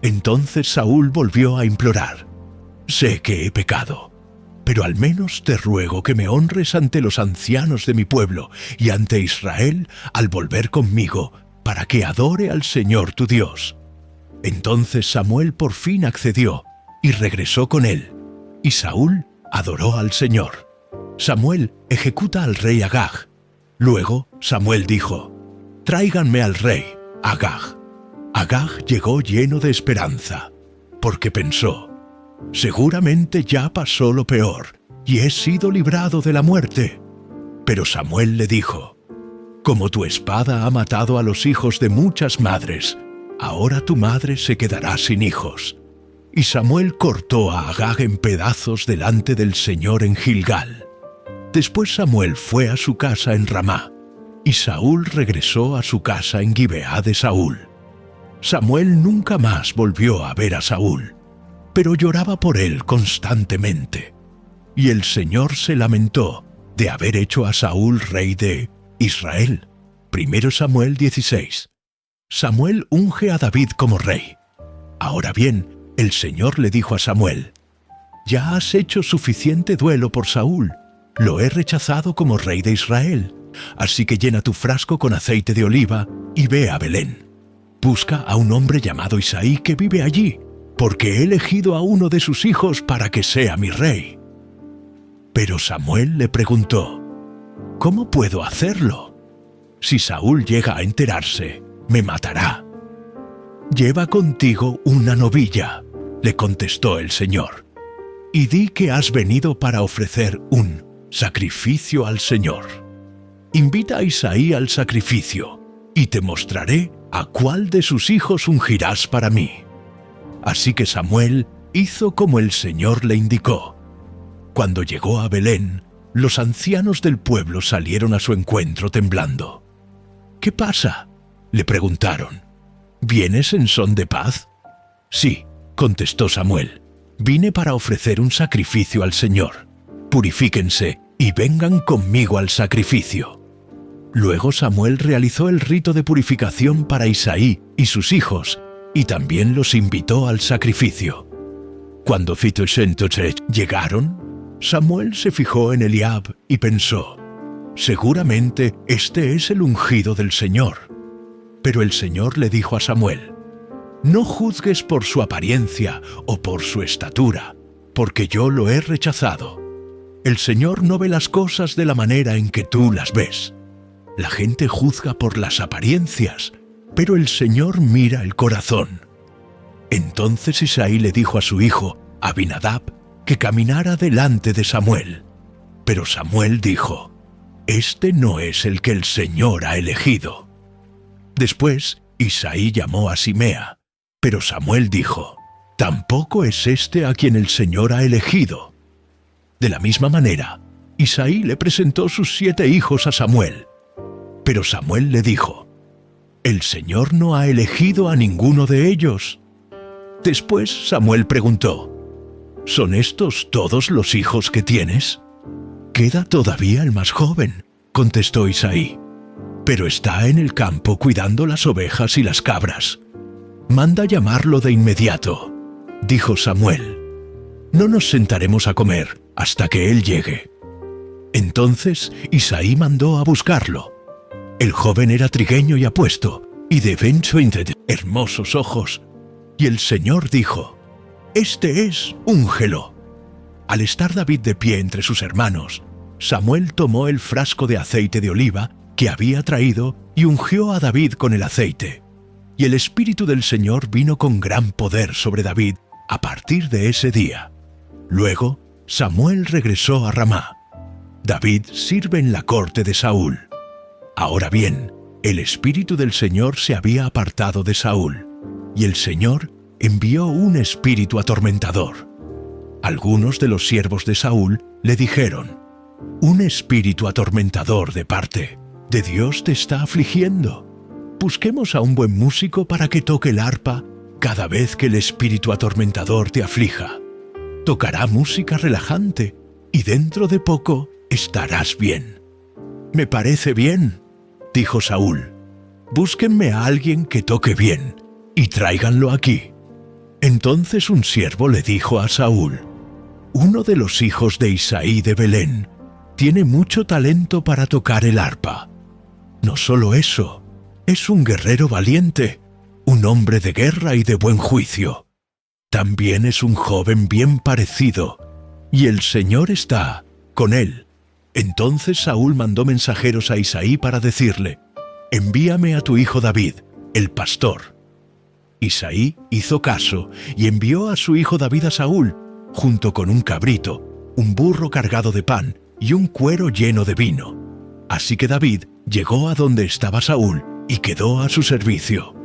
Entonces Saúl volvió a implorar: sé que he pecado, pero al menos te ruego que me honres ante los ancianos de mi pueblo y ante Israel al volver conmigo, para que adore al Señor tu Dios. Entonces Samuel por fin accedió y regresó con él, y Saúl adoró al Señor. Samuel ejecuta al rey Agag. Luego Samuel dijo: tráiganme al rey Agag. Agag llegó lleno de esperanza, porque pensó: seguramente ya pasó lo peor y he sido librado de la muerte. Pero Samuel le dijo: como tu espada ha matado a los hijos de muchas madres, ahora tu madre se quedará sin hijos. Y Samuel cortó a Agag en pedazos delante del Señor en Gilgal. Después Samuel fue a su casa en Ramá, y Saúl regresó a su casa en Gibeá de Saúl. Samuel nunca más volvió a ver a Saúl, pero lloraba por él constantemente. Y el Señor se lamentó de haber hecho a Saúl rey de Israel. 1 Samuel 16. Samuel unge a David como rey. Ahora bien, el Señor le dijo a Samuel: ya has hecho suficiente duelo por Saúl, lo he rechazado como rey de Israel, así que llena tu frasco con aceite de oliva y ve a Belén. Busca a un hombre llamado Isaí que vive allí, porque he elegido a uno de sus hijos para que sea mi rey. Pero Samuel le preguntó: ¿cómo puedo hacerlo? Si Saúl llega a enterarse, me matará. Lleva contigo una novilla, le contestó el Señor, y di que has venido para ofrecer un sacrificio al Señor. Invita a Isaí al sacrificio, y te mostraré a cuál de sus hijos ungirás para mí. Así que Samuel hizo como el Señor le indicó. Cuando llegó a Belén, los ancianos del pueblo salieron a su encuentro temblando. ¿Qué pasa?, le preguntaron. ¿Vienes en son de paz? Sí, contestó Samuel. Vine para ofrecer un sacrificio al Señor. Purifíquense y vengan conmigo al sacrificio. Luego Samuel realizó el rito de purificación para Isaí y sus hijos, y también los invitó al sacrificio. Cuando Fitoshentoset llegaron, Samuel se fijó en Eliab y pensó: seguramente este es el ungido del Señor. Pero el Señor le dijo a Samuel: «No juzgues por su apariencia o por su estatura, porque yo lo he rechazado. El Señor no ve las cosas de la manera en que tú las ves. La gente juzga por las apariencias, pero el Señor mira el corazón». Entonces Isaí le dijo a su hijo, Abinadab, que caminara delante de Samuel. Pero Samuel dijo: «Este no es el que el Señor ha elegido». Después Isaí llamó a Simea, pero Samuel dijo: «Tampoco es este a quien el Señor ha elegido». De la misma manera, Isaí le presentó sus 7 hijos a Samuel. Pero Samuel le dijo: «El Señor no ha elegido a ninguno de ellos». Después Samuel preguntó: «¿Son estos todos los hijos que tienes?». «Queda todavía el más joven», contestó Isaí, «pero está en el campo cuidando las ovejas y las cabras». «Manda llamarlo de inmediato», dijo Samuel. «No nos sentaremos a comer hasta que él llegue». Entonces Isaí mandó a buscarlo. El joven era trigueño y apuesto, y de hermosos ojos. Y el Señor dijo: «Este es, úngelo». Al estar David de pie entre sus hermanos, Samuel tomó el frasco de aceite de oliva que había traído y ungió a David con el aceite. Y el Espíritu del Señor vino con gran poder sobre David a partir de ese día. Luego, Samuel regresó a Ramá. David sirve en la corte de Saúl. Ahora bien, el Espíritu del Señor se había apartado de Saúl, y el Señor envió un espíritu atormentador. Algunos de los siervos de Saúl le dijeron: «Un espíritu atormentador de parte de Dios te está afligiendo. Busquemos a un buen músico para que toque el arpa cada vez que el espíritu atormentador te aflija. Tocará música relajante y dentro de poco estarás bien». «Me parece bien», dijo Saúl. «Búsquenme a alguien que toque bien y tráiganlo aquí». Entonces un siervo le dijo a Saúl: «Uno de los hijos de Isaí de Belén tiene mucho talento para tocar el arpa. No solo eso, es un guerrero valiente, un hombre de guerra y de buen juicio. También es un joven bien parecido, y el Señor está con él». Entonces Saúl mandó mensajeros a Isaí para decirle: «Envíame a tu hijo David, el pastor». Isaí hizo caso y envió a su hijo David a Saúl, junto con un cabrito, un burro cargado de pan y un cuero lleno de vino. Así que David llegó a donde estaba Saúl y quedó a su servicio.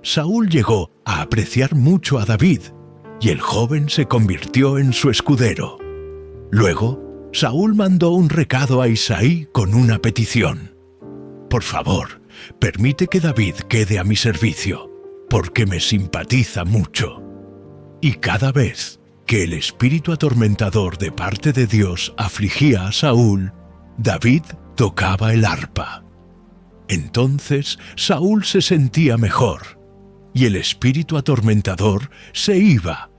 Saúl llegó a apreciar mucho a David, y el joven se convirtió en su escudero. Luego, Saúl mandó un recado a Isaí con una petición: «Por favor, permite que David quede a mi servicio, porque me simpatiza mucho». Y cada vez que el espíritu atormentador de parte de Dios afligía a Saúl, David tocaba el arpa. Entonces Saúl se sentía mejor, y el espíritu atormentador se iba